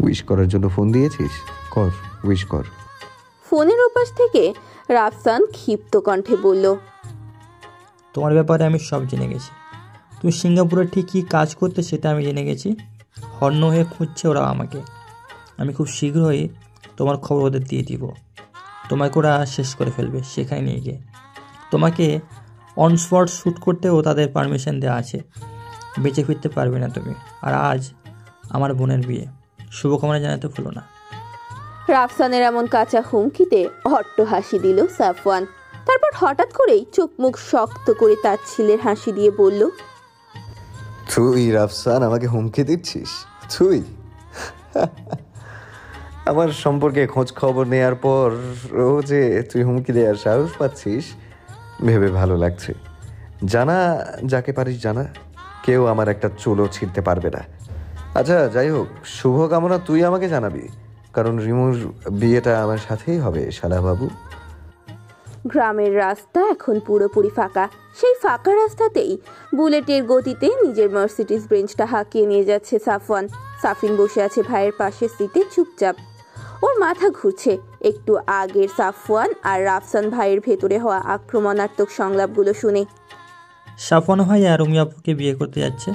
Wish করার জন্য phone দিয়েছিস? কর, উইশ কর। ফোনের ওপাশ থেকে রাফসান ক্ষিপ্ত কণ্ঠে বলল, তোমার ব্যাপারে আমি সব জেনে গেছি। তুমি সিঙ্গাপুরে ঠিক কী কাজ করতে সেটা আমি জেনে গেছি। হন্য হয়ে খুঁজছে ওরা আমাকে। আমি খুব শীঘ্রই তোমার খবর ওদের দিয়ে দিব। তোমাকে ওরা শেষ করে ফেলবে সেখানে নিয়ে গিয়ে। তোমাকে অন স্পট শ্যুট করতেও তাদের পারমিশন দেওয়া আছে। বেঁচে ফিরতে পারবে না তুমি। আর আজ আমার বোনের বিয়ে, শুভকামনা জানাতে ভুলো না। রাফসানের এমন কাঁচা হুমকিতে হট্ট হাসি দিল সাফওয়ান। তারপর হঠাৎ করেই চোখ মুখ শক্ত করে তার ছেলের হাসি দিয়ে বলল, তুই রাফসান আমাকে হুমকি দিচ্ছিস? তুই আমার সম্পর্কে খোঁজ খবর নেওয়ার পর যে তুই হুমকি দেওয়ার সাহস পাচ্ছিস ভেবে ভালো লাগছে। জানা যাকে পারিস জানা, কেউ আমার একটা চুলও ছিঁড়তে পারবে না। আচ্ছা যাই হোক, শুভকামনা তুই আমাকে জানাবি, কারণ রিমুর বিয়েটা আমার সাথেই হবে শালা বাবু। গ্রামের রাস্তা এখন পুরোপুরি ফাঁকা। সেই ফাঁকা রাস্তাতেই বুলেটের গতিতে নিজের মার্সিডিজ বেঞ্চটা হাঁকিয়ে নিয়ে যাচ্ছে সাফওয়ান। সাফিন বসে আছে ভাইয়ের পাশের সিটে চুপচাপ। ওর মাথা ঘুরছে একটু আগের সাফওয়ান আর রাফসান ভাইয়ের ভেতরে হওয়া আক্রমণাত্মক সংলাপগুলো শুনে। সাফওয়ান ভাইয়া রুমি আপুকে বিয়ে করতে যাচ্ছে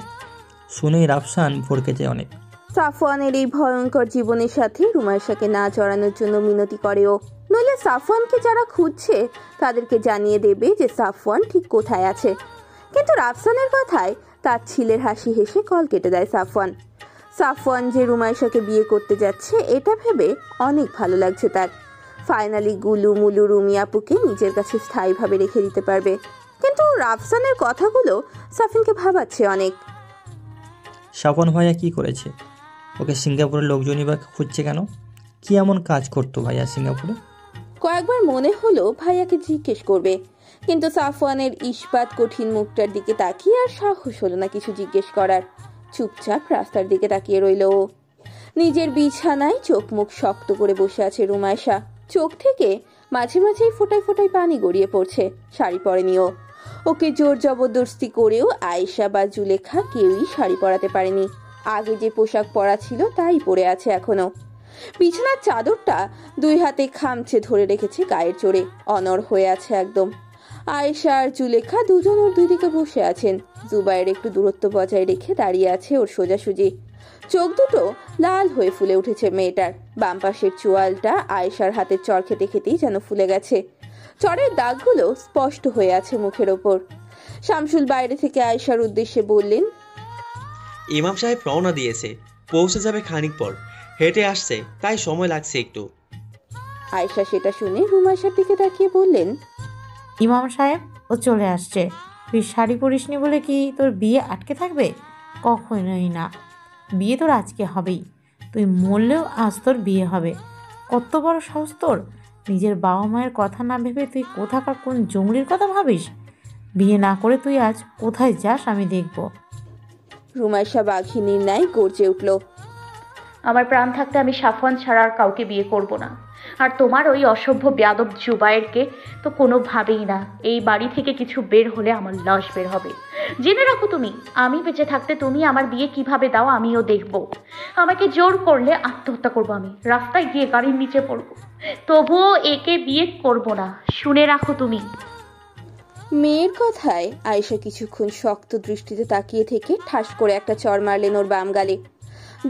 শুনেই রাফসান ভরকে যায় অনেক। সাফওয়ানের এই ভয়ঙ্কর জীবনের সাথে রুমাইশাকে না জড়ানোর জন্য মিনতি করে ও। নইলে সাফওয়ানকে যারা খুঁজছে তাদেরকে জানিয়ে দেবে যে সাফওয়ান ঠিক কোথায় আছে। কিন্তু রাফসানের কথায় তার ছেলের হাসি হেসে কল কেটে দেয় সাফওয়ান। সাফওয়ান যে রুমাইশাকে বিয়ে করতে যাচ্ছে এটা ভেবে অনেক ভালো লাগছে তার। ফাইনালি গুলু মুলু রুমি আপুকে নিজের কাছে স্থায়ীভাবে রেখে দিতে পারবে। কিন্তু রাফসানের কথাগুলো সাফিনকে ভাবাচ্ছে অনেক। সাফওয়ান ভাইয়া কি করেছে? ওকে সিঙ্গাপুরের লোকজনই বা খুঁজছে কেন? কি এমন কাজ করতো ভাইয়া সিঙ্গাপুরে? কয়েকবার মনে হলো ভাইয়াকে জিজ্ঞেস করবে, কিন্তু সাফওয়ানের ইস্পাত কঠিন মুখটার দিকে তাকিয়ে আর সাহস হলো না কিছু জিজ্ঞেস করার। চুপচাপ রাস্তার দিকে তাকিয়ে রইল ও। নিজের বিছানায় চোখ মুখ শক্ত করে বসে আছে রুমাইশা। চোখ থেকে মাঝে মাঝেই ফোটায় ফোটায় পানি গড়িয়ে পড়ছে। শাড়ি পরেনি ও। ওকে জোর জবরদস্তি করেও আয়েশা বা জুলেখা কেউই শাড়ি পরাতে পারেনি। আগে যে পোশাক পরা ছিল তাই পরে আছে এখনো। বিছানার চাদরটা দুই হাতে খামচে ধরে রেখেছে গায়ের জোরে, অনড় হয়ে আছে একদম। আয়েশা আর জুলেখা দুজন ওর দুই দিকে বসে আছেন। জুবাইর একটু দূরত্ব বজায় রেখে দাঁড়িয়ে আছে ওর সোজাসুজি। চোখ দুটো লাল হয়ে ফুলে উঠেছে মেয়েটার। বাম পাশের চোয়ালটা আয়েশার হাতের চর খেতে খেতেই যেন ফুলে গেছে। চরের দাগগুলো স্পষ্ট হয়ে আছে মুখের ওপর। শামসুল বাইরে থেকে আয়েশার উদ্দেশ্যে বললেন, ইমাম সাহেব রওনা দিয়েছে, পৌঁছে যাবে খানিক পর। হেঁটে আসছে তাই সময় লাগছে একটু। আয়েশা সেটা শুনে রুমাইশার দিকে তাকিয়ে বললেন, ইমাম সাহেব ও চলে আসছে। তুই শাড়ি পরিসনি বলে কি তোর বিয়ে আটকে থাকবে? কখনোই না। বিয়ে তোর আজকে হবেই। তুই মরলেও আজ তোর বিয়ে হবে। কত বড় সাহস তোর! নিজের বাবা মায়ের কথা না ভেবে তুই কোথাকার কোন জঙ্গলির কথা ভাবিস? বিয়ে না করে তুই আজ কোথায় যাস আমি দেখব। রুমাইশা বাঘিনীর ন্যায় গর্জে উঠল, আমার প্রাণ থাকতে আমি সাফওয়ান ছাড়া আর কাউকে বিয়ে করব না। আর তোমার ওই অসভ্য বেয়াদব জুবায়েরকে তো কোনোভাবেই না। এই বাড়ি থেকে কিছু বের হলে আমার লাশ বের হবে। জেনে রাখো তুমি, আমি বেঁচে থাকতে তুমি আমার বিয়ে কিভাবে দাও আমিও দেখব। আমাকে জোর করলে আত্মহত্যা করব, আমি রাস্তায় গিয়ে গাড়ির নিচে পড়ব, তবুও একে বিয়ে করব না। শুনে রাখো তুমি। মেয়ের কথায় আয়েশা কিছুক্ষণ শক্ত দৃষ্টিতে তাকিয়ে থেকে ঠাস করে একটা চড় মারলেন ওর বাম গালে।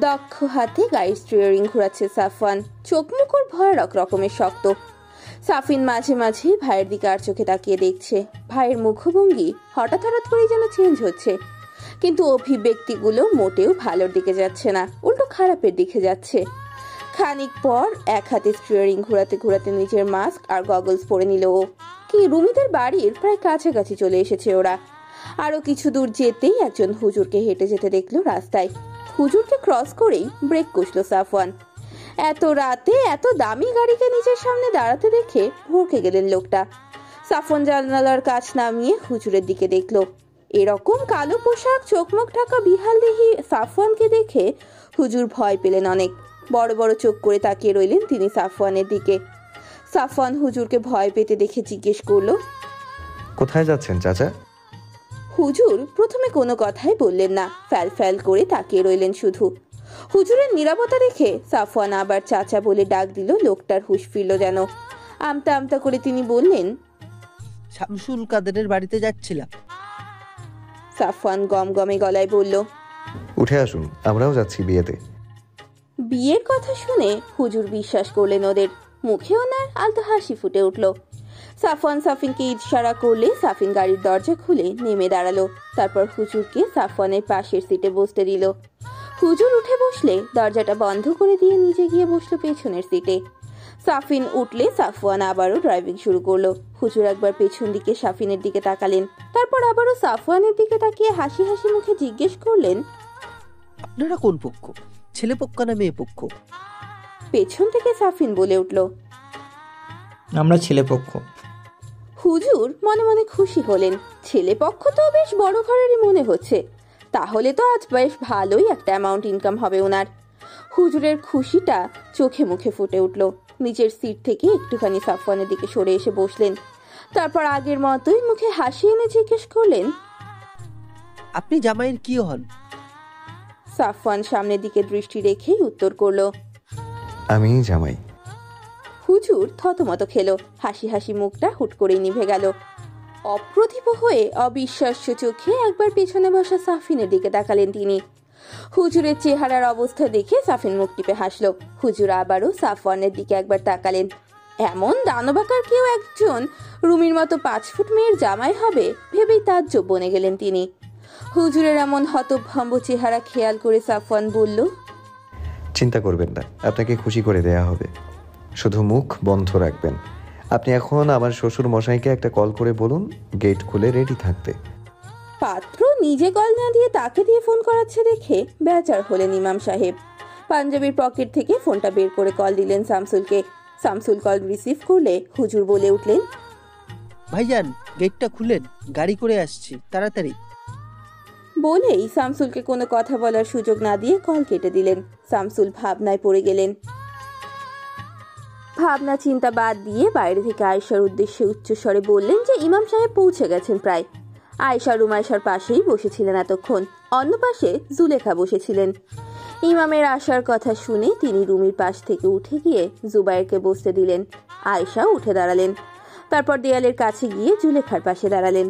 দক্ষ হাতে গাড়ির স্টিয়ারিং ঘোরাচ্ছে সাফওয়ান। চোখ মুখ ওর ভয়ানক রকমের শক্ত। সাফিন মাঝে মাঝে ভাইয়ের দিকে আর চোখে তাকিয়ে দেখছে। ভাইয়ের মুখভঙ্গি হঠাৎ হঠাৎ করেই যেন চেঞ্জ হচ্ছে, কিন্তু অভিব্যক্তিগুলো মোটেও ভালোর দিকে যাচ্ছে না, উল্টো খারাপের দিকে যাচ্ছে। খানিক পর এক হাতে স্টিয়ারিং ঘোরাতে ঘোরাতে নিজের মাস্ক আর গগলস পরে নিল ও। কি রুমিদের বাড়ির প্রায় কাছাকাছি চলে এসেছে ওরা। আরো কিছু দূর যেতেই একজন হুজুরকে হেঁটে যেতে দেখলো রাস্তায়। হুজুরকে ক্রস করেই ব্রেক কষল সাফওয়ান। এত রাতে এত দামি গাড়িকে নিজের সামনে দাঁড়াতে দেখে ভরকে গেলেন লোকটা। সাফওয়ান জানালার কাছ নামিয়ে হুজুরের দিকে দেখলো। এরকম কালো পোশাক, চোখ মুখ ঢাকা বিহাল দেহি সাফওয়ানকে দেখে হুজুর ভয় পেলেন অনেক। বড় বড় চোখ করে তাকিয়ে রইলেন তিনি সাফওয়ানের দিকে। সাফওয়ান হুজুরকে ভয় পেতে দেখে জিজ্ঞেস করলো, কোথায় যাচ্ছেন চাচা? হুজুর প্রথমে কোনো কথাই বললেন না, ফ্যাল ফ্যাল করে তাকিয়ে রইলেন শুধু। হুজুরের নীরবতা দেখে সাফওয়ান আবার চাচা বলে ডাক দিল। লোকটার হুঁশ ফিরল যেন। আমতা আমতা করে তিনি বললেন, শামসুল কাদেরের বাড়িতে যাচ্ছিলাম। সাফওয়ান গমগমে গলায় বলল, উঠে আসুন, আমরাও যাচ্ছি বিয়েতে। বিয়ের কথা শুনে হুজুর বিশ্বাস করলেন ওদের। মুখে ওনার আলতো হাসি ফুটে উঠল। সাফওয়ান সাফিনকে ইশারা করলে সাফিন গাড়ির দরজা খুলে নেমে দাঁড়ালো। তারপর হুজুরকে সাফওয়ানের পাশের সিটে বসতে দিল। হুজুর উঠে বসলে দরজাটা বন্ধ করে দিয়ে নিজে গিয়ে বসলো পেছনের সিটে। সাফিন উঠলে সাফওয়ান আবারও ড্রাইভিং শুরু করলো। হুজুর একবার পেছন দিকে সাফিনের দিকে তাকালেন, তারপর আবারও সাফওয়ানের দিকে তাকিয়ে হাসি হাসি মুখে জিজ্ঞেস করলেন, আপনারা কোন পক্ষ, ছেলে পক্ষ না মেয়ে পক্ষ? পেছন থেকে সাফিন বলে উঠল, আমরা ছেলে পক্ষ। হুজুর মনে মনে খুশি হলেন। ছেলে পক্ষ তো বেশ বড় ঘরেরই মনে হচ্ছে, তাহলে তো আজ বেশ ভালোই একটা অ্যামাউন্ট ইনকাম হবে ওনার। হুজুরের খুশিটা চোখে মুখে ফুটে উঠল। নিজের সিট থেকে একটুখানি সাফওয়ানের দিকে সরে এসে বসলেন। তারপর আগের মতোই মুখে হাসি এনে জিজ্ঞেস করলেন, আপনি জামাইয়ের কি হন? সাফওয়ান সামনের দিকে দৃষ্টি রেখেই উত্তর করলো, আমি জামাই। হুজুর থতমত খেলো। হাসি হাসি মুখটা হুট করে নিভে গেল। অপ্রতিভ হয়ে অবিশ্বাস্য চোখে একবার পেছনে বসা সাফিনের দিকে তাকালেন তিনি। হুজুরের চেহারার অবস্থা দেখে সাফিন মুখ টিপে হাসলো। হুজুর আবারও সাফওয়ানের দিকে একবার তাকালেন। এমন দানবাকার কেউ একজন রুমির মতো 5 ফুট মেয়ের জামাই হবে ভেবেই তাজ্জব বনে গেলেন তিনি। হুজুরের এমন হতভম্ব চেহারা খেয়াল করে সাফওয়ান বলল, চিন্তা করবেন না, আপনাকে খুশি করে দেয়া হবে, শুধু মুখ বন্ধ রাখবেন। আপনি এখন আমার শ্বশুর মশাইকে একটা কল করে বলুন গেট খুলে রেডি থাকতে। পাত্র নিজে কল না দিয়ে তাকে দিয়ে ফোন করাচ্ছে দেখে বেচার হলেন ইমাম সাহেব। পাঞ্জাবির পকেট থেকে ফোনটা বের করে কল দিলেন শামসুলকে। শামসুল কল রিসিভ করলে হুজুর বলে উঠলেন, ভাইজান গেটটা খুলেন, গাড়ি করে আসছি, তাড়াতাড়ি। বলেই শামসুলকে কোনো কথা বলার সুযোগ না দিয়ে কল কেটে দিলেন। শামসুল ভাবনায় পড়ে গেলেন। ভাবনা চিন্তা বাদ দিয়ে বাইরে থেকে আয়েশার উদ্দেশ্যে উচ্চস্বরে বললেন যে ইমাম সাহেব পৌঁছে গেছেন প্রায়। আয়েশা রুমায়েশার পাশেই বসেছিলেন এতক্ষণ। অন্য পাশে জুলেখা বসেছিলেন। ইমামের আসার কথা শুনে তিনি রুমির পাশ থেকে উঠে গিয়ে জুবাইরকে বসতে দিলেন। আয়েশা উঠে দাঁড়ালেন। তারপর দেয়ালের কাছে গিয়ে জুলেখার পাশে দাঁড়ালেন।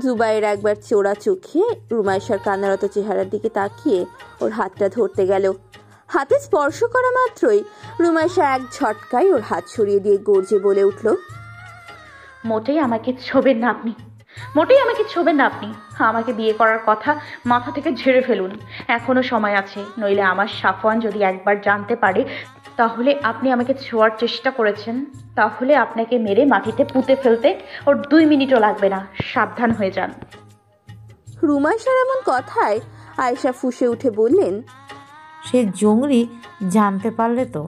জুবাইর একবার চোরা চোখে রুমায়েশার কান্নারত চেহারার দিকে তাকিয়ে ওর হাতটা ধরতে গেল। হাতে স্পর্শ করা মাত্রই রুমায়েশা এক ঝটকায় ওর হাত সরিয়ে দিয়ে গর্জে বলে উঠল, মোটেই আমাকে ছোবেন না আপনি, মোটেই আমাকে ছোবেন না আপনি। আমাকে বিয়ে করার কথা মাথা থেকে ঝেড়ে ফেলুন, এখনো সময় আছে। নইলে আমার সাফওয়ান যদি একবার জানতে পারে তাহলে আপনি আমাকে ছোঁয়ার চেষ্টা করেছেন, তাহলে আপনাকে মেরে মাটিতে পুঁতে ফেলতে ওর 2 মিনিটও লাগবে না। সাবধান হয়ে যান। রুমায়েশার এমন কথায় আয়েশা ফুঁসে উঠে বললেন, সে জঙ্গলি জানতে পারলে তো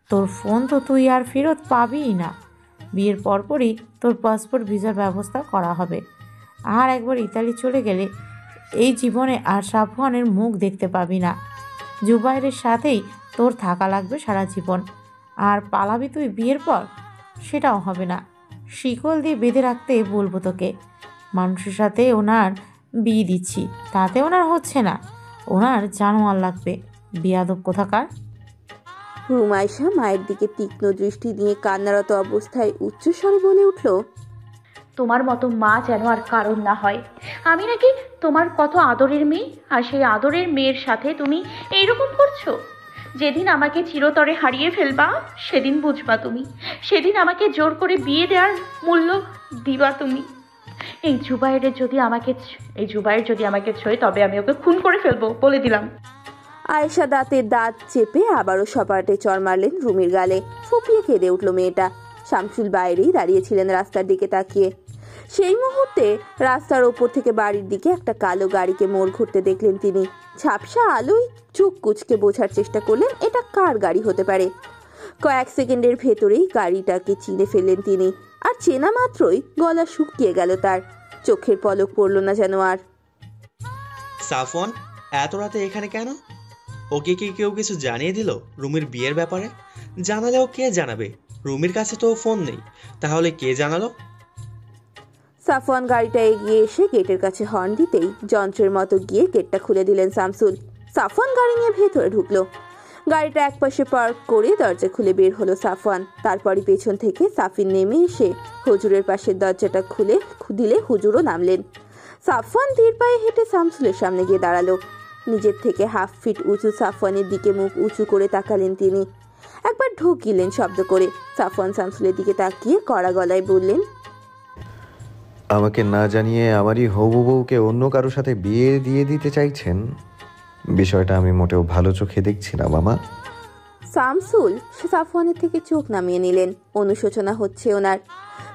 তোর ফোন তো তুই আর ফেরত পাবিই না। বিয়ের পরপরই তোর পাসপোর্ট ভিসার ব্যবস্থা করা হবে। আর একবার ইতালি চলে গেলে এই জীবনে আর সাফওয়ানের মুখ দেখতে পাবি না। জুবাইরের সাথেই তোর থাকা লাগবে সারা জীবন। আর পালাবি তুই বিয়ের পর, সেটাও হবে না। শিকল দিয়ে বেঁধে রাখতে বলবো তোকে। মানুষের সাথে ওনার বিয়ে দিচ্ছি, তাতে ওনার হচ্ছে না, ওনার জানোয়ার লাগবে। বেয়াদব কোথাকার। রুমায়েশা মায়ের দিকে তীক্ষ্ণ দৃষ্টি নিয়ে কান্নারত অবস্থায় উচ্চস্বরে বলে উঠল, তোমার মতো মা যেন আর কারণ না হয়। আমি নাকি তোমার কত আদরের মেয়ে, আর সেই আদরের মেয়ের সাথে তুমি এইরকম করছো। যেদিন আমাকে চিরতরে হারিয়ে ফেলবা সেদিন বুঝবা তুমি, সেদিন আমাকে জোর করে বিয়ে দেওয়ার মূল্য দিবা তুমি। এই জুবাইর যদি আমাকে ছোঁয় তবে আমি ওকে খুন করে ফেলবো, বলে দিলাম। আয়েশা দাঁতে দাঁত চেপে আবারও সপাটে চড় মারলেন রুমির গালে। ফুপিয়ে কেঁদে উঠল মেয়েটা। শামসুল বাইরেই দাঁড়িয়েছিলেন রাস্তার দিকে তাকিয়ে। সেই মুহূর্তে রাস্তার ওপর থেকে বাড়ির দিকে একটা কালো গাড়িকে মোড় ঘুরতে দেখলেন তিনি। ঝাপসা আলোয় চোখ কুচকে বোঝার চেষ্টা করলেন এটা কার গাড়ি হতে পারে। কয়েক সেকেন্ডের ভেতরেই গাড়িটাকে চিনে ফেললেন তিনি। আর চেনা মাত্রই গলা শুকিয়ে গেল তার। চোখের পলক পড়ল না যেন আর। সাফওয়ান এত রাতে এখানে কেন? ওকে কি কেউ কিছু জানিয়ে দিল রুমির বিয়ের ব্যাপারে? জানালেও কে জানাবে? রুমির কাছে তো ফোন নেই, তাহলে কে জানালো? সাফওয়ান গাড়িটা এগিয়ে এসে গেটের কাছে হর্ন দিতেই যন্ত্রের মতো গিয়ে গেটটা খুলে দিলেন শামসুল। সাফওয়ান গাড়ি নিয়ে ভেতরে ঢুকলো। গাড়িটা একপাশে পার্ক করে দরজা খুলে বের হলো সাফওয়ান। তারপরই পেছন থেকে সাফিন নেমে এসে হুজুরের পাশের দরজাটা খুলে দিলে হুজুরও নামলেন। সাফওয়ান ধীর পায়ে হেঁটে শামসুলের সামনে গিয়ে দাঁড়ালো। নিজের থেকে হাফ ফিট উঁচু সাফওয়ানের দিকে মুখ উঁচু করে তাকালেন তিনি। একবার ঢোক গিলেন শব্দ করে। সাফওয়ান শামসুলের দিকে তাকিয়ে কড়া গলায় বললেন, আমাকে না জানিয়ে আমারই হবু বউকে অন্য কারোর সাথে বিয়ে দিয়ে দিতে চাইছেন? বিষয়টা আমি মোটেও ভালো চোখে দেখছি না মামা। শামসুল সাফওয়ানের থেকে চোখ নামিয়ে নিলেন। অনুশোচনা হচ্ছে ওনার।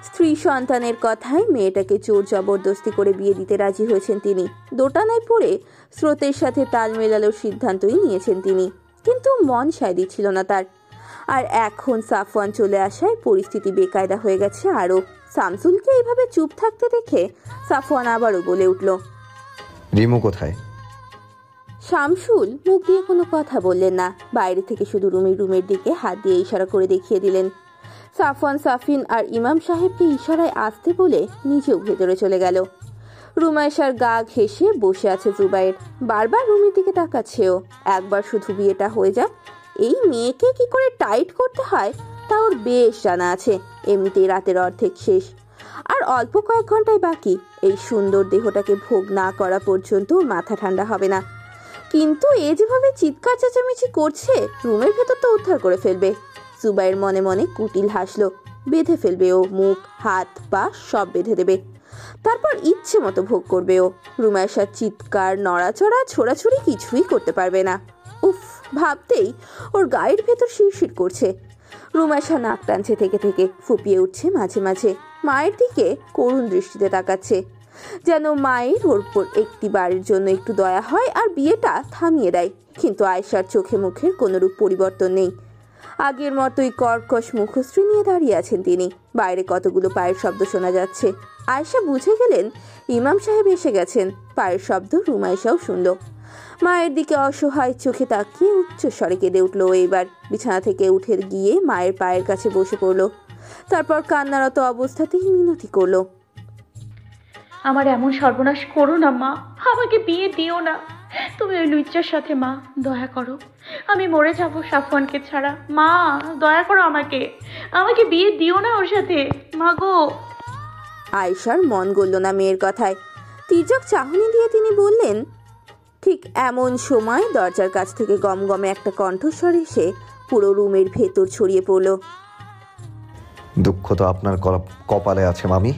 স্ত্রী সন্তানের কথায় মেয়েটাকে জোর জবরদস্তি করে বিয়ে দিতে রাজি হয়েছেন তিনি। দোটানায় পড়ে স্রোতের সাথে তাল মেলানোর সিদ্ধান্তই নিয়েছেন তিনি, কিন্তু মন সায় দিচ্ছিল না তার। আর এখন সাফওয়ান চলে আসায় পরিস্থিতি বেকায়দা হয়ে গেছে আরও। শামসুলকে এইভাবে চুপ থাকতে দেখে সাফওয়ান আবারও বলে উঠল, রিমু কোথায়? শামসুল মুখ দিয়ে কোনো কথা বললেন না। বাইরে থেকে শুধু রুমের দিকে হাত দিয়ে ইশারা করে দেখিয়ে দিলেন। সাফওয়ান সাফিন আর ইমাম সাহেবকে ইশারায় আসতে বলে নিজেও ভেতরে চলে গেল। রুমাইশার গা ঘেঁষে বসে আছে জুবাইর। বারবার রুমের দিকে তাকাচ্ছেও। একবার শুধু বিয়েটা হয়ে যাক, এই মেয়েকে কি করে টাইট করতে হয় তা ওর বেশ জানা আছে। এমনিতেই রাতের অর্ধেক শেষ, আর অল্প কয়েক ঘন্টায় বাকি। এই সুন্দর দেহটাকে ভোগ না করা পর্যন্ত ওর মাথা ঠান্ডা হবে না। কিন্তু এ যেভাবে চিৎকার চেঁচামেচি করছে, রুমের ভেতর তো উদ্ধার করে ফেলবে। জুবাইর মনে মনে কুটিল হাসলো। বেঁধে ফেলবে ও, মুখ হাত পা সব বেঁধে দেবে। তারপর ইচ্ছে মতো ভোগ করবে ও। রুমাইশার চিৎকার, নড়াচড়া, ছোড়াছুড়ি কিছুই করতে পারবে না। উফ, ভাবতেই ওর গায়ের ভেতর শিরশির করছে। রুমাইশা নাক টানছে থেকে থেকে, ফুপিয়ে উঠছে মাঝে মাঝে। মায়ের দিকে করুণ দৃষ্টিতে তাকাচ্ছে, যেন মায়ের ওর উপর একটি বারের জন্য একটু দয়া হয় আর বিয়েটা থামিয়ে দেয়। কিন্তু আয়েশার চোখে মুখের কোনোরূপ পরিবর্তন নেই। আগের মতোই কর্কশ মুখশ্রী নিয়ে দাঁড়িয়ে আছেন তিনি। বাইরে কতগুলো পায়ের শব্দ শোনা যাচ্ছে। আয়েশা বুঝে গেলেন ইমাম সাহেব এসে গেছেন। পায়ের শব্দ রুমাইশাও শুনল। মায়ের দিকে অসহায় চোখে তাকিয়ে উচ্চস্বরে কেঁদে উঠল। এবার বিছানা থেকে উঠে গিয়ে মায়ের পায়ের কাছে বসে পড়ল। তারপর কান্নারত অবস্থাতেই মিনতি করল, আমার এমন সর্বনাশ করো না মা, আমাকে বিয়ে দিও না। তুমি ওই লুচ্চার সাথে মা, দয়া করো, আমি মরে যাব সাফওয়ানকে ছাড়া। মা দয়া করো, আমাকে বিয়ে দিও না ওর সাথে মা গো। আয়েশার মন গলল না মেয়ের কথায়। তির্যক চাহনি দিয়ে তিনি বললেন, ঠিক এমন সময় দরজার কাছ থেকে গমগমে একটা কণ্ঠস্বর এসে পুরো রুমের ভেতর ছড়িয়ে পড়ল। দুঃখ তো আপনার কপালে আছে মামি।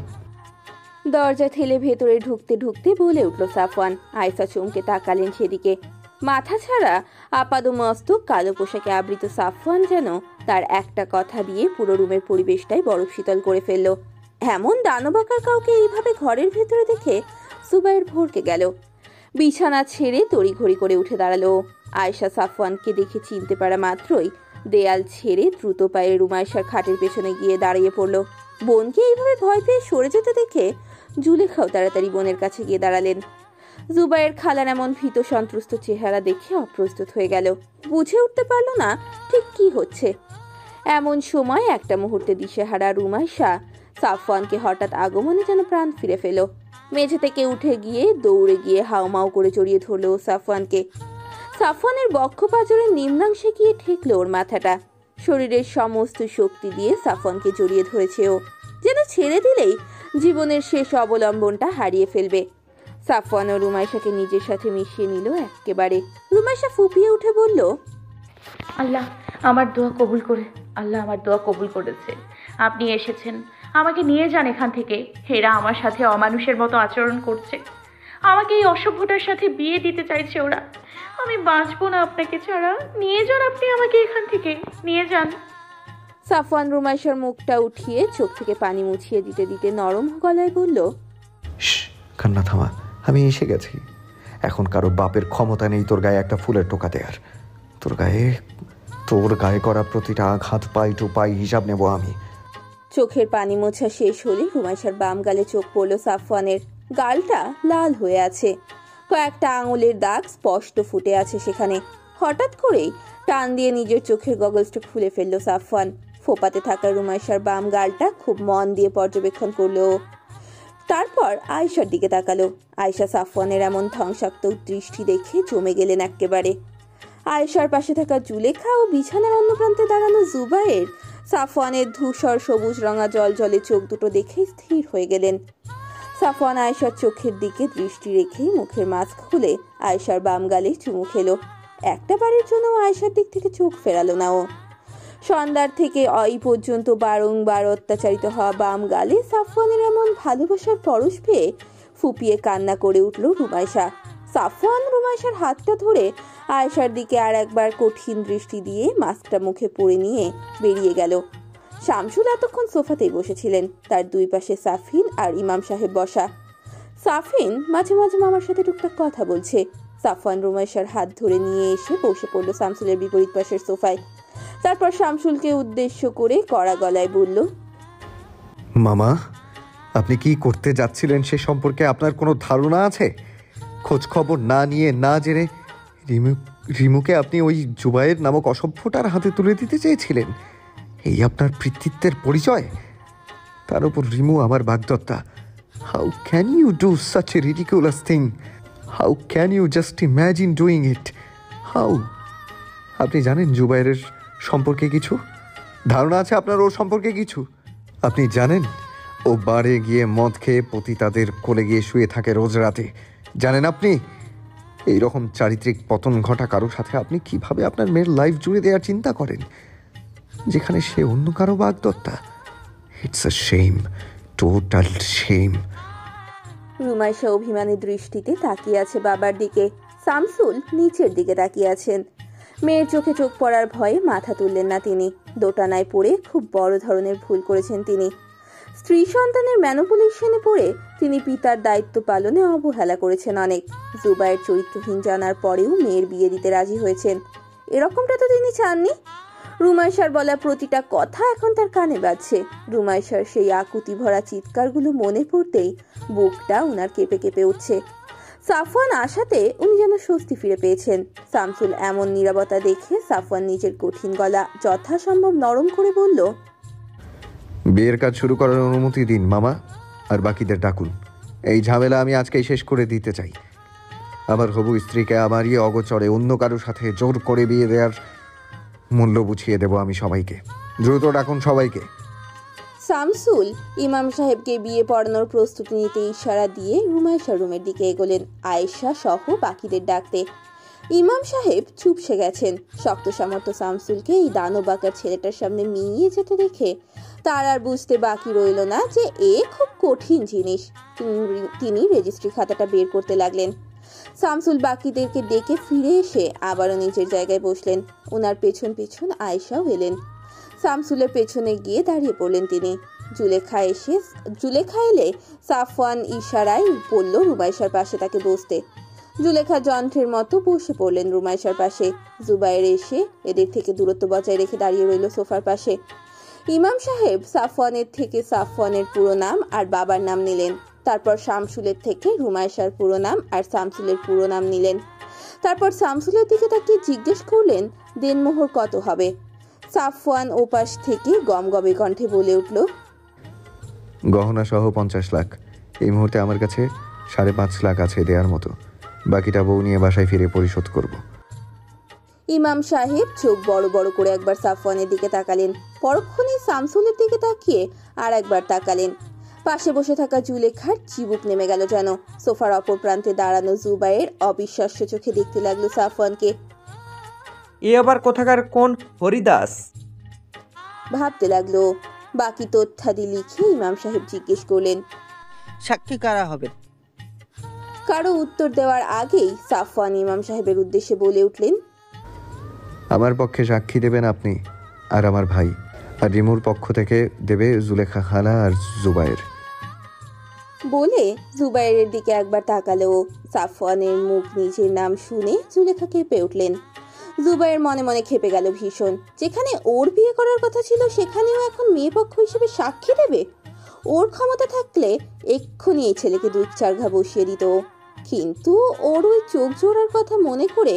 দরজা ঠেলে ভেতরে ঢুকতে ঢুকতে বলে উঠল সাফওয়ান। আয়েশা চমকে তাকালেন সেদিকে। মাথা ছাড়া আপাদমস্তক কালো পোশাকে আবৃত সাফওয়ান যেন তার একটা কথা দিয়ে পুরো রুমের পরিবেশটাই বরফ শীতল করে ফেলল। এমন দানবাকার কাউকে এইভাবে ঘরের ভেতরে দেখে জুবাইর ভরকে গেল। বিছানা ছেড়ে তড়িঘড়ি করে উঠে দাঁড়ালো। আয়েশা সাফওয়ানকে দেখে চিনতে পারা মাত্রই দেয়াল ছেড়ে দ্রুত পায়ে রুমাইশার খাটের পেছনে গিয়ে দাঁড়িয়ে পড়ল। বোনকে এইভাবে ভয় পেয়ে সরে যেতে দেখে জুলেখাও তাড়াতাড়ি বোনের কাছে গিয়ে দাঁড়ালেন। জুবাইয়ের খালার এমন ভীত সন্ত্রস্ত চেহারা দেখে অপ্রস্তুত হয়ে গেল। বুঝে উঠতে পারল না ঠিক কি হচ্ছে। এমন সময় একটা মুহূর্তে দিশেহারা রুমাইশা সাফওয়ানকে হঠাৎ আগমনে যেন প্রাণ ফিরে ফেল। মেঝে থেকে উঠে গিয়ে দৌড়ে গিয়ে হাউমাউ করে জড়িয়ে ধরল সাফওয়ানকে। সাফওয়ানের বক্ষ পাঁজরের নিম্নাংশে গিয়ে ঠেকল ওর মাথাটা। শরীরের সমস্ত শক্তি দিয়ে সাফওয়ানকে জড়িয়ে ধরেছে ও, যেন ছেড়ে দিলেই জীবনের শেষ অবলম্বনটা হারিয়ে ফেলবে। সাফওয়ান ও রুমাইশাকে নিজের সাথে মিশিয়ে নিল একেবারে। রুমাইশা ফুপিয়ে উঠে বলল, আল্লাহ আমার দোয়া কবুল করে, আল্লাহ আমার দোয়া কবুল করেছে। আপনি এসেছেন, আমাকে নিয়ে যান এখান থেকে। এরা আমার সাথে অমানুষের মতো আচরণ করছে। আমাকে এই অসভ্যটার সাথে বিয়ে দিতে চাইছে ওরা। আমি বাঁচবো না আপনাকে ছাড়া। নিয়ে যান আপনি আমাকে এখান থেকে, নিয়ে যান। সাফওয়ান রুমাইশার মুখটা উঠিয়ে চোখ থেকে পানি মুছিয়ে দিতে দিতে নরম গলায় বলল, কান্না থামা, আমি এসে গেছি। এখন কারো বাপের ক্ষমতা নেই তোর গায়ে একটা ফুলের টোকা দেয়ার। তোর গায়ে করা প্রতিটা আঘাত পাই টু পাই হিসাব নেব আমি। চোখের পানি মোছা শেষ হলে রুমাইশার বাম গালে চোখ পড়ল সাফওয়ানের। গালটা লাল হয়ে আছে, কয়েকটা আঙুলের দাগ স্পষ্ট ফুটে আছে সেখানে। হঠাৎ করেই টান দিয়ে নিজের চোখের গগলসটা খুলে ফেলল সাফওয়ান। ফোপাতে থাকা রুমাইশার বাম গালটা খুব মন দিয়ে পর্যবেক্ষণ করলো। তারপর আয়েশার দিকে তাকালো। আয়েশা সাফওয়ানের এমন ধ্বংসাত্মক দৃষ্টি দেখে জমে গেলেন এক্কেবারে। আয়েশার পাশে থাকা জুলেখা ও বিছানার অন্য প্রান্তে দাঁড়ানো জুবায়ের সাফওয়ানের ধূসর সবুজ রঙা জলজলে চোখ দুটো দেখে স্থির হয়ে গেলেন। সাফওয়ান আয়েশার চোখের দিকে দৃষ্টি রেখেই মুখের মাস্ক খুলে আয়েশার বাম গালে চুমু খেলো। একটা বারের জন্য আয়েশার দিক থেকে চোখ ফেরালো না ও। সন্ধ্যার থেকে এই পর্যন্ত বারংবার অত্যাচারিত হওয়া বাম গালে সাফওয়ানের এমন ভালোবাসার পরশ পেয়ে ফুপিয়ে কান্না করে উঠল রুমাইশা। সাফওয়ান রুমাইশার হাতটা ধরে আয়েশার দিকে আর একবার কঠিন দৃষ্টি দিয়ে মাস্কটা মুখে পরে নিয়ে বেরিয়ে গেল। শামসুল এতক্ষণ সোফাতেই বসেছিলেন, তার দুই পাশে সাফিন আর ইমাম সাহেব বসা। সাফিন মাঝে মাঝে মামার সাথে টুকটাক কথা বলছে। সাফওয়ান রুমাইশার হাত ধরে নিয়ে এসে বসে পড়ল শামসুলের বিপরীত পাশের সোফায়। তারপর শামসুলকে উদ্দেশ্য করে কড়া গলায় বলল, মামা, আপনি কি করতে যাচ্ছিলেন সে সম্পর্কে আপনার কোনো ধারণা আছে? খোঁজ খবর না নিয়ে না জেনে রিমুকে আপনি ওই জুবায়ের নামক অসভ্যটার হাতে তুলে দিতে চেয়েছিলেন। এই আপনার কৃতিত্বের পরিচয়? তার উপর রিমু আমার বাগদত্তা। How can you do such a ridiculous thing? How can you just imagine doing it? How? আপনি জানেন জুবায়ের সম্পর্কে কিছু? ধারণা আছে আপনার ওর সম্পর্কে কিছু? আপনি জানেন ও বারে গিয়ে মদ খেয়ে পতিতাদের কোলে গিয়ে শুয়ে থাকে রোজ রাতে? জানেন আপনি এই রকম চারিত্রিক পতন ঘটা কারোর সাথে আপনি কিভাবে আপনার মেয়ের লাইফ জুড়ে দেওয়ার চিন্তা করেন, যেখানে সে অন্য কারো বাগদত্তা? It's a shame, total shame. Rumaisha অভিমানী দৃষ্টিতে তাকিয়ে আছে বাবার দিকে। শামসুল নিচের দিকে তাকিয়ে আছেন। মেয়ের চোখে চোখ পড়ার ভয়ে মাথা তুললেন না তিনি। দোটানায় পড়ে খুব বড় ধরনের ভুল করেছেন তিনি। স্ত্রী সন্তানের ম্যানুপুলেশনে পড়ে তিনি পিতার দায়িত্ব পালনে অবহেলা করেছেন অনেক। জুবায়ের চরিত্রহীন জানার পরেও মেয়ের বিয়ে দিতে রাজি হয়েছেন। এরকমটা তো তিনি চাননি। রুমাইশার বলা প্রতিটা কথা এখন তার কানে বাজছে। রুমাইশার সেই আকুতি ভরা চিৎকারগুলো মনে পড়তেই বুকটা উনার কেঁপে কেঁপে উঠছে। সাফওয়ান আসাতে উনি যেন স্বস্তি ফিরে পেয়েছেন। শামসুল এমন নীরবতা দেখে সাফওয়ান নিজের কঠিন গলা যথাসম্ভব নরম করে বলল, বিয়ের কাজ শুরু করার অনুমতি দিন মামা, আর বাকিদের ডাকুন। এই ঝামেলা আমি আজকেই শেষ করে দিতে চাই। আমার হবু স্ত্রীকে আমারই অগোচরে অন্য কারোর সাথে জোর করে বিয়ে দেওয়ার মূল্য বুঝিয়ে দেব আমি সবাইকে। দ্রুত ডাকুন সবাইকে। শামসুল ইমাম সাহেবকে বিয়ে পড়ানোর প্রস্তুতি নিতে ইশারা দিয়ে রুমাইশার রুমের দিকে এগোলেন আয়েশা সহ বাকিদের ডাকতে। ইমাম সাহেব চুপসে গেছেন। শক্ত সামর্থ্য শামসুলকে এই দানব আকার ছেলেটার সামনে মিলিয়ে যেতে দেখে তার আর বুঝতে বাকি রইল না যে এ খুব কঠিন জিনিস। তিনি রেজিস্ট্রি খাতাটা বের করতে লাগলেন। শামসুল বাকিদেরকে ডেকে ফিরে এসে আবারও নিজের জায়গায় বসলেন। ওনার পেছন পেছন আয়েশাও এলেন। শামসুলের পেছনে গিয়ে দাঁড়িয়ে পড়লেন তিনি। জুলেখা এলে সাফওয়ান ইশারায় বলল রুমাইশার পাশে তাকে বসতে। জুলেখা যন্ত্রের মতো বসে পড়লেন রুমাইশার পাশে। জুবায়ের এসে এদের থেকে দূরত্ব বজায় রেখে দাঁড়িয়ে রইল সোফার পাশে। ইমাম সাহেব সাফওয়ানের থেকে সাফওয়ানের পুরো নাম আর বাবার নাম নিলেন। তারপর শামসুলের থেকে রুমাইশার পুরো নাম আর শামসুলের পুরো নাম নিলেন। তারপর শামসুলের দিকে তাকিয়ে জিজ্ঞেস করলেন দেনমোহর কত হবে। সাফওয়ান ওপাশ থেকে গমগমে কণ্ঠে বলে উঠল, গহনা সহ 50 লাখ। এই মুহূর্তে আমার কাছে 5.5 লাখ আছে দেওয়ার মতো। বাকিটা বউ নিয়ে বাসায় ফিরে পরিশোধ করব। ইমাম সাহেব চোখ বড় বড় করে একবার সাফওয়ানের দিকে তাকালেন, পরক্ষণেই শামসুলের দিকে তাকিয়ে আর একবার তাকালেন। পাশে বসে থাকা জুলেখার চিবুক নেমে গেল যেন। সোফার অপর প্রান্তে দাঁড়ানো জুবায়ের অবিশ্বাস্য চোখে দেখতে লাগলো সাফওয়ানকে। এ আবার কোথাকার কোন হরিদাস? ভাবতে লাগলো। বাকি তথ্যাদি লিখে ইমাম সাহেব জিজ্ঞেস করলেন, সাক্ষী কারা হবে? কারো উত্তর দেওয়ার আগেই সাফওয়ান ইমাম সাহেবের উদ্দেশ্যে বলে উঠলেন, আমার পক্ষে সাক্ষী দেবেন আপনি আর আমার ভাই, আর রিমুর পক্ষ থেকে দেবে জুলেখা খালা আর জুবায়ের। বলে জুবায়ের দিকে একবার তাকালো। সাফওয়ানের মুখ নিজের নাম শুনে জুলেখা কেঁপে উঠলেন। জুবায়ের মনে মনে খেপে গেল ভীষণ। যেখানে ওর বিয়ে করার কথা ছিল সেখানেও এখন মেয়ে পক্ষ হিসেবে সাক্ষী দেবে। ওর ক্ষমতা থাকলে এক্ষুনি এই ছেলেকে 2-4 ঘা বসিয়ে দিত। কিন্তু ওর ওই চোখ জোড়ার কথা মনে করে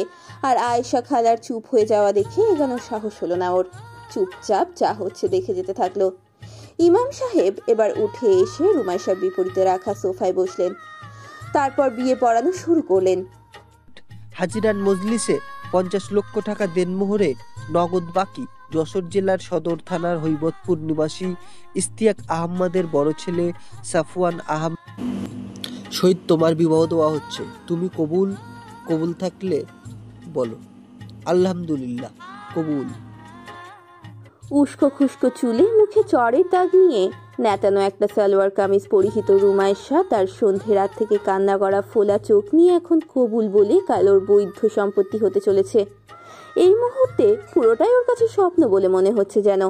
আর আয়েশা খালার চুপ হয়ে যাওয়া দেখে এগোনোর সাহস হলো না ওর। চুপচাপ যা হচ্ছে দেখে যেতে থাকলো। ইমাম সাহেব এবার উঠে এসে রুমাইশার বিপরীতে রাখা সোফায় বসলেন। তারপর বিয়ে পড়ানো শুরু করলেন। হাজিরান মজলিসে 50 লক্ষ টাকা দেনমোহরে নগদ বাকি যশোর জেলার সদর থানার হৈবতপুর নিবাসী ইস্তিয়াক আহমদের বড় ছেলে সাফওয়ান আহমদ সহিত তোমার বিবাহ দেওয়া হচ্ছে। তুমি কবুল থাকলে বলো। আলহামদুলিল্লাহ, কবুল। উস্কো খুস্কো চুলে মুখে চড়ের দাগ নিয়ে নেতানো একটা সালোয়ার কামিজ পরিহিত রুমাইশা তার সন্ধে রাত থেকে কান্না করা ফোলা চোখ নিয়ে এখন কবুল বলে কালোর বৈধ সম্পত্তি হতে চলেছে। এই মুহূর্তে পুরোটাই ওর কাছে স্বপ্ন বলে মনে হচ্ছে যেন।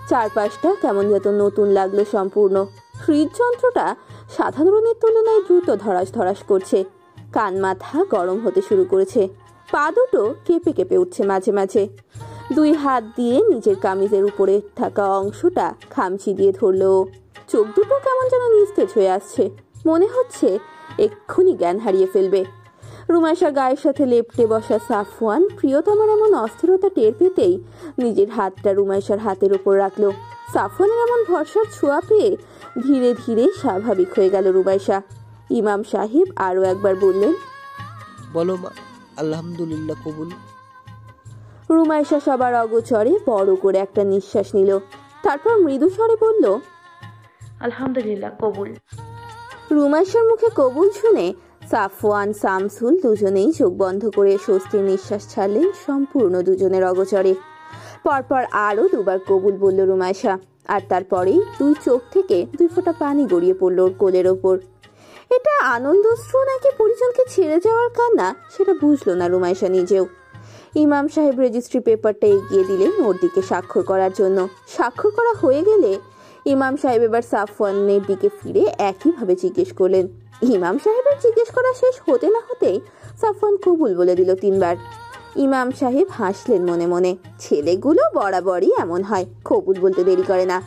চারপাশটা কেমন যত নতুন লাগলো সম্পূর্ণ। হৃদযন্ত্রটা সাধারণের তুলনায় দ্রুত ধরাস ধরাস করছে, কান মাথা গরম হতে শুরু করেছে, পা দুটো কেঁপে কেঁপে উঠছে মাঝে মাঝে। দুই হাত দিয়ে নিজের কামিজের উপরে থাকা অংশটা খামচি দিয়ে ধরলো। চোখ দুটো কেমন যেন নিস্তেজ হয়ে আসছে, মনে হচ্ছে এক্ষুনি জ্ঞান হারিয়ে ফেলবে। রুমাইশার গায়ের সাথে লেপটে বসা সাফওয়ান প্রিয়তমার এমন অস্থিরতা টের পেতেই নিজের হাতটা রুমাইশার হাতের উপর রাখলো। সাফওয়ানের এমন ভরসার ছোঁয়া পেয়ে ধীরে ধীরে স্বাভাবিক হয়ে গেল রুমাইশা। ইমাম সাহেব আরো একবার বললেন, বলো মা। আলহামদুলিল্লাহ, কবুল। রুমাইশা সবার অগোচরে বড় করে একটা নিঃশ্বাস নিল, তারপর মৃদু স্বরে বলল, আলহামদুলিল্লাহ, কবুল। রুমাইশার মুখে কবুল শুনে সাফওয়ান শামসুল দুজনেই চোখ বন্ধ করে স্বস্তির নিঃশ্বাস ছাড়লেন সম্পূর্ণ দুজনের অগোচরে। পরপর আরো দুবার কবুল বলল রুমাইশা, আর তারপরেই দুই চোখ থেকে 2 ফোঁটা পানি গড়িয়ে পড়ল ওর কোলের ওপর। এটা আনন্দশ্রু নাকি পরিজনকে ছেড়ে যাওয়ার কান্না সেটা বুঝলো না রুমাইশা নিজেও। ইমাম সাহেব রেজিস্ট্রি পেপারটা এগিয়ে দিলেন ওর দিকে স্বাক্ষর করার জন্য। স্বাক্ষর করা হয়ে গেলে ইমাম সাহেব এবার সাফওয়ানের দিকে ফিরে একইভাবে জিজ্ঞেস করলেন। ইমাম সাহেবের জিজ্ঞেস করা শেষ হতে না হতেই সাফওয়ান কবুল বলে দিল 3 বার। ইমাম সাহেব হাসলেন মনে মনে, ছেলেগুলো বরাবরই এমন হয়, কবুল বলতে দেরি করে না।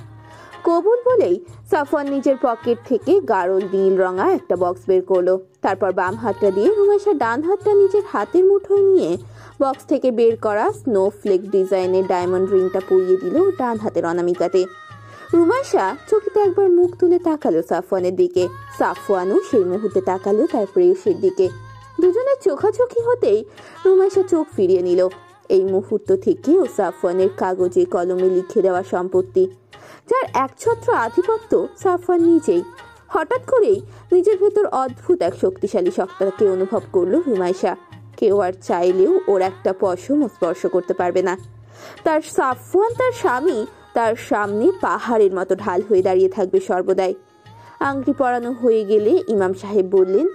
কবুল বলেই সাফওয়ান নিজের পকেট থেকে গাঢ় নীল রঙা একটা বক্স বের করলো। তারপর বাম হাতটা দিয়ে রুমাইশার ডান হাতটা নিজের হাতের মুঠোয় নিয়ে বক্স থেকে বের করা স্নোফ্লেক ডিজাইনের ডায়মন্ড রিংটা পরিয়ে দিল ডান হাতের অনামিকাতে। রুমাইশা চকিতে একবার মুখ তুলে তাকালো সাফওয়ানের দিকে, সাফওয়ানও সেই মুহূর্তে তাকালো তার প্রেয়সীর দিকে। দুজনের চোখাচোখি হতেই রুমাইশা চোখ ফিরিয়ে নিল। এই মুহূর্ত থেকে ও সাফওয়ানের কাগজে কলমে লিখে দেওয়া সম্পত্তি, যার একছত্র আধিপত্য সাফওয়ান নিজেই। হঠাৎ করেই নিজের ভেতর অদ্ভুত এক শক্তিশালী সত্তাকে অনুভব করলো রুমাইশা। কেউ আর চাইলেও ওর একটা পশম স্পর্শ করতে পারবে না। তার সাফওয়ান, তার স্বামী, তার সামনে পাহাড়ের মতো ঢাল হয়ে দাঁড়িয়ে থাকবে সর্বদাই। আংটি পরানো হয়ে গেলে ইমাম সাহেব বললেন,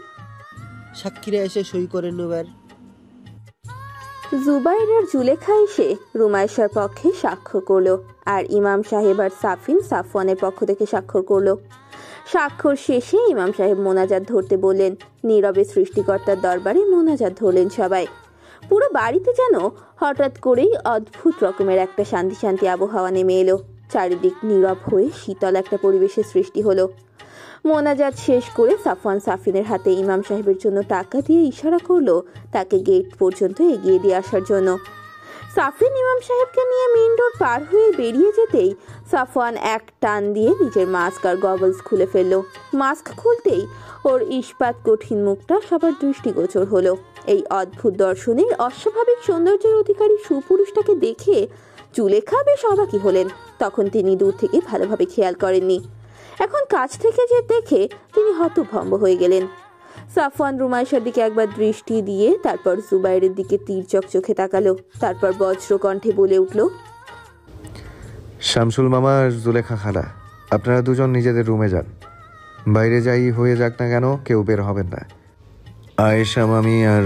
সাক্ষীরা এসে সই করে নেবার। জুবাইর আর জুলেখা এসে রুমাইশার পক্ষে স্বাক্ষর করলো, আর ইমাম সাহেব আর সাফওয়ানের পক্ষ থেকে স্বাক্ষর করলো। স্বাক্ষর শেষে ইমাম সাহেব মোনাজাত ধরতে বললেন। নীরবে সৃষ্টিকর্তার দরবারে মোনাজাত ধরলেন সবাই। পুরো বাড়িতে যেন হঠাৎ করেই অদ্ভুত রকমের একটা শান্তি শান্তি আবহাওয়া নেমে এলো। চারিদিক নীরব হয়ে শীতল একটা পরিবেশের সৃষ্টি হলো। মোনাজাত শেষ করে সাফওয়ান সাফিনের হাতে ইমাম সাহেবের জন্য টাকা দিয়ে ইশারা করলো তাকে গেট পর্যন্ত এগিয়ে দিয়ে আসার জন্য। সাফিন ইমাম সাহেবকে নিয়ে মেইন ডোর পার হয়ে বেরিয়ে যেতেই সাফওয়ান এক টান দিয়ে নিজের মাস্ক আর গগলস খুলে ফেললো। মাস্ক খুলতেই ওর ইস্পাত কঠিন মুখটা সবার দৃষ্টিগোচর হলো। এই অদ্ভুত দর্শনের অস্বাভাবিক সৌন্দর্যের অধিকারী সুপুরুষটাকে দেখে জুলেখা বেশ অবাকই হলেন। তখন তিনি দূর থেকে ভালোভাবে খেয়াল করেননি, এখন কাছ থেকে যে দেখে তিনি হতভম্ব হয়ে গেলেন। সাফওয়ান রুমাইশার দিকে একবার দৃষ্টি দিয়ে তারপর জুবাইরের দিকে তীর্যক চোখে তাকালো। তারপর বজ্র কণ্ঠে বলে উঠল, শামসুল মামা আর জুলেখা খালা, আপনারা দুজন নিজেদের রুমে যান। বাইরে যাই হয়ে যাক না কেন কেউ বের হবেন না। আয়েশা মামি আর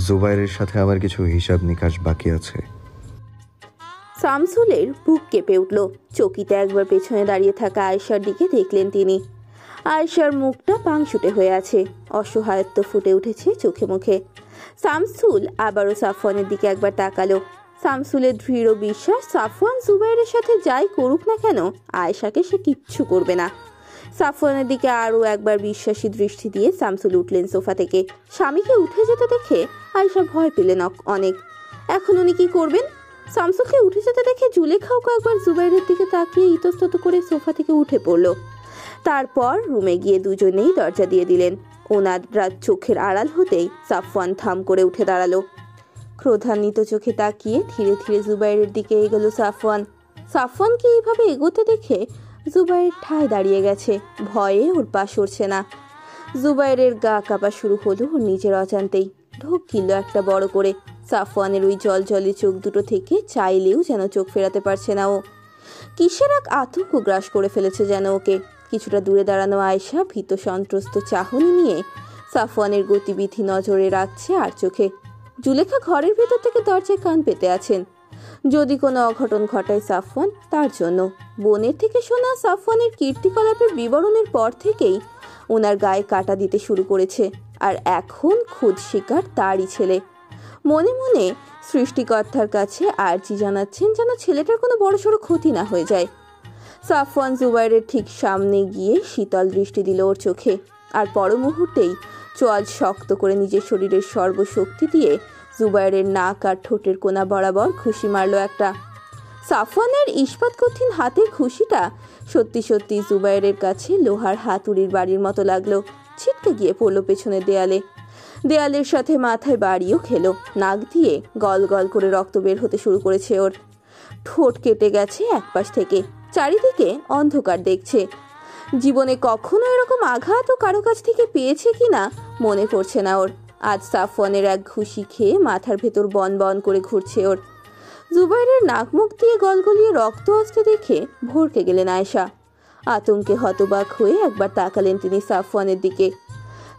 জুবাইরের সাথে আমার কিছু হিসাব নিকাশ বাকি আছে। শামসুলের বুক কেঁপে উঠল। চকিতে একবার পেছনে দাঁড়িয়ে থাকা আয়েশার দিকে দেখলেন তিনি। আয়েশার মুখটা পাংশুটে হয়ে আছে, অসহায়ত্ব ফুটে উঠেছে চোখে মুখে। শামসুল আবারও সাফওয়ানের দিকে একবার তাকালো। শামসুলের দৃঢ় বিশ্বাস সাফওয়ান জুবাইরের সাথে যাই করুক না কেন আয়েশাকে সে কিচ্ছু করবে না। সাফওয়ানের দিকে আরও একবার বিশ্বাসী দৃষ্টি দিয়ে শামসুল উঠলেন সোফা থেকে। স্বামীকে উঠে যেতে দেখে আয়েশা ভয় পেলেন অনেক। এখন উনি কি করবেন? শামসুলকে উঠে যেতে দেখে জুলেখাও কয়েকবার জুবাইরের দিকে তাকিয়ে ইতস্তত করে সোফা থেকে উঠে পড়ল। তারপর রুমে গিয়ে দুজনেই দরজা দিয়ে দিলেন। ওনার চোখের আড়াল হতেই সাফওয়ান থাম করে উঠে দাঁড়ালো। ক্রোধান্বিত চোখে তাকিয়ে ধীরে ধীরে জুবাইরের দিকে এগোলো সাফওয়ান। সাফওয়ানকে এইভাবে এগোতে দেখে জুবাইর ঠায় দাঁড়িয়ে গেছে, ভয়ে ওর পা সরছে না। জুবাইরের গা কাঁপা শুরু হলো ওর নিজের অজান্তেই। ঢোক কিনল একটা বড় করে। সাফওয়ানের ওই জলজলে চোখ দুটো থেকে চাইলেও যেন চোখ ফেরাতে পারছে না ও। কিসের এক আতঙ্ক গ্রাস করে ফেলেছে যেন ওকে। কিছুটা দূরে দাঁড়ানো আয়েশা ভীত সন্ত্রস্ত চাহনি নিয়ে সাফওয়ানের গতিবিধি নজরে রাখছে আর চোখে। জুলেখা ঘরের ভেতর থেকে দরজায় কান পেতে আছেন, যদি কোনো অঘটন ঘটায় সাফওয়ান তার জন্য। বোনের থেকে শোনা সাফওয়ানের কীর্তিকলাপের বিবরণের পর থেকেই ওনার গায়ে কাটা দিতে শুরু করেছে, আর এখন খুদ শিকার তারই ছেলে। মনে মনে সৃষ্টিকর্তার কাছে আর্জি জানাচ্ছেন যেন ছেলেটার কোনো বড়সড় ক্ষতি না হয়ে যায়। সাফওয়ান জুবাইরের ঠিক সামনে গিয়ে শীতল দৃষ্টি দিল ওর চোখে, আর পর মুহূর্তেই চোয়াল শক্ত করে নিজের শরীরের সর্বশক্তি দিয়ে জুবাইরের নাক আর ঠোঁটের কোনা বরাবর ঘুষি মারল একটা। সাফওয়ানের ইস্পাত কঠিন হাতের ঘুষিটা সত্যি সত্যি জুবাইরের কাছে লোহার হাতুড়ির বাড়ির মতো লাগলো। ছিটকে গিয়ে পড়লো পেছনের দেয়ালে। দেয়ালের সাথে মাথায় বাড়িও খেলো। নাক দিয়ে গল গল করে রক্ত বের হতে শুরু করেছে ওর। ঠোঁট কেটে গেছে একপাশ থেকে। চারিদিকে অন্ধকার দেখছে। জীবনে কখনো এরকম আঘাত ও কারো কাছ থেকে পেয়েছে কিনা মনে পড়ছে না ওর। আজ সাফওয়ানের এক ঘুষি খেয়ে মাথার ভেতর বন বন করে ঘুরছে ওর। জুবাইরের নাক মুখ দিয়ে গলগলিয়ে রক্ত আসতে দেখে ভরকে গেলেন আয়েশা। আতঙ্কে হতবাক হয়ে একবার তাকালেন তিনি সাফওয়ানের দিকে।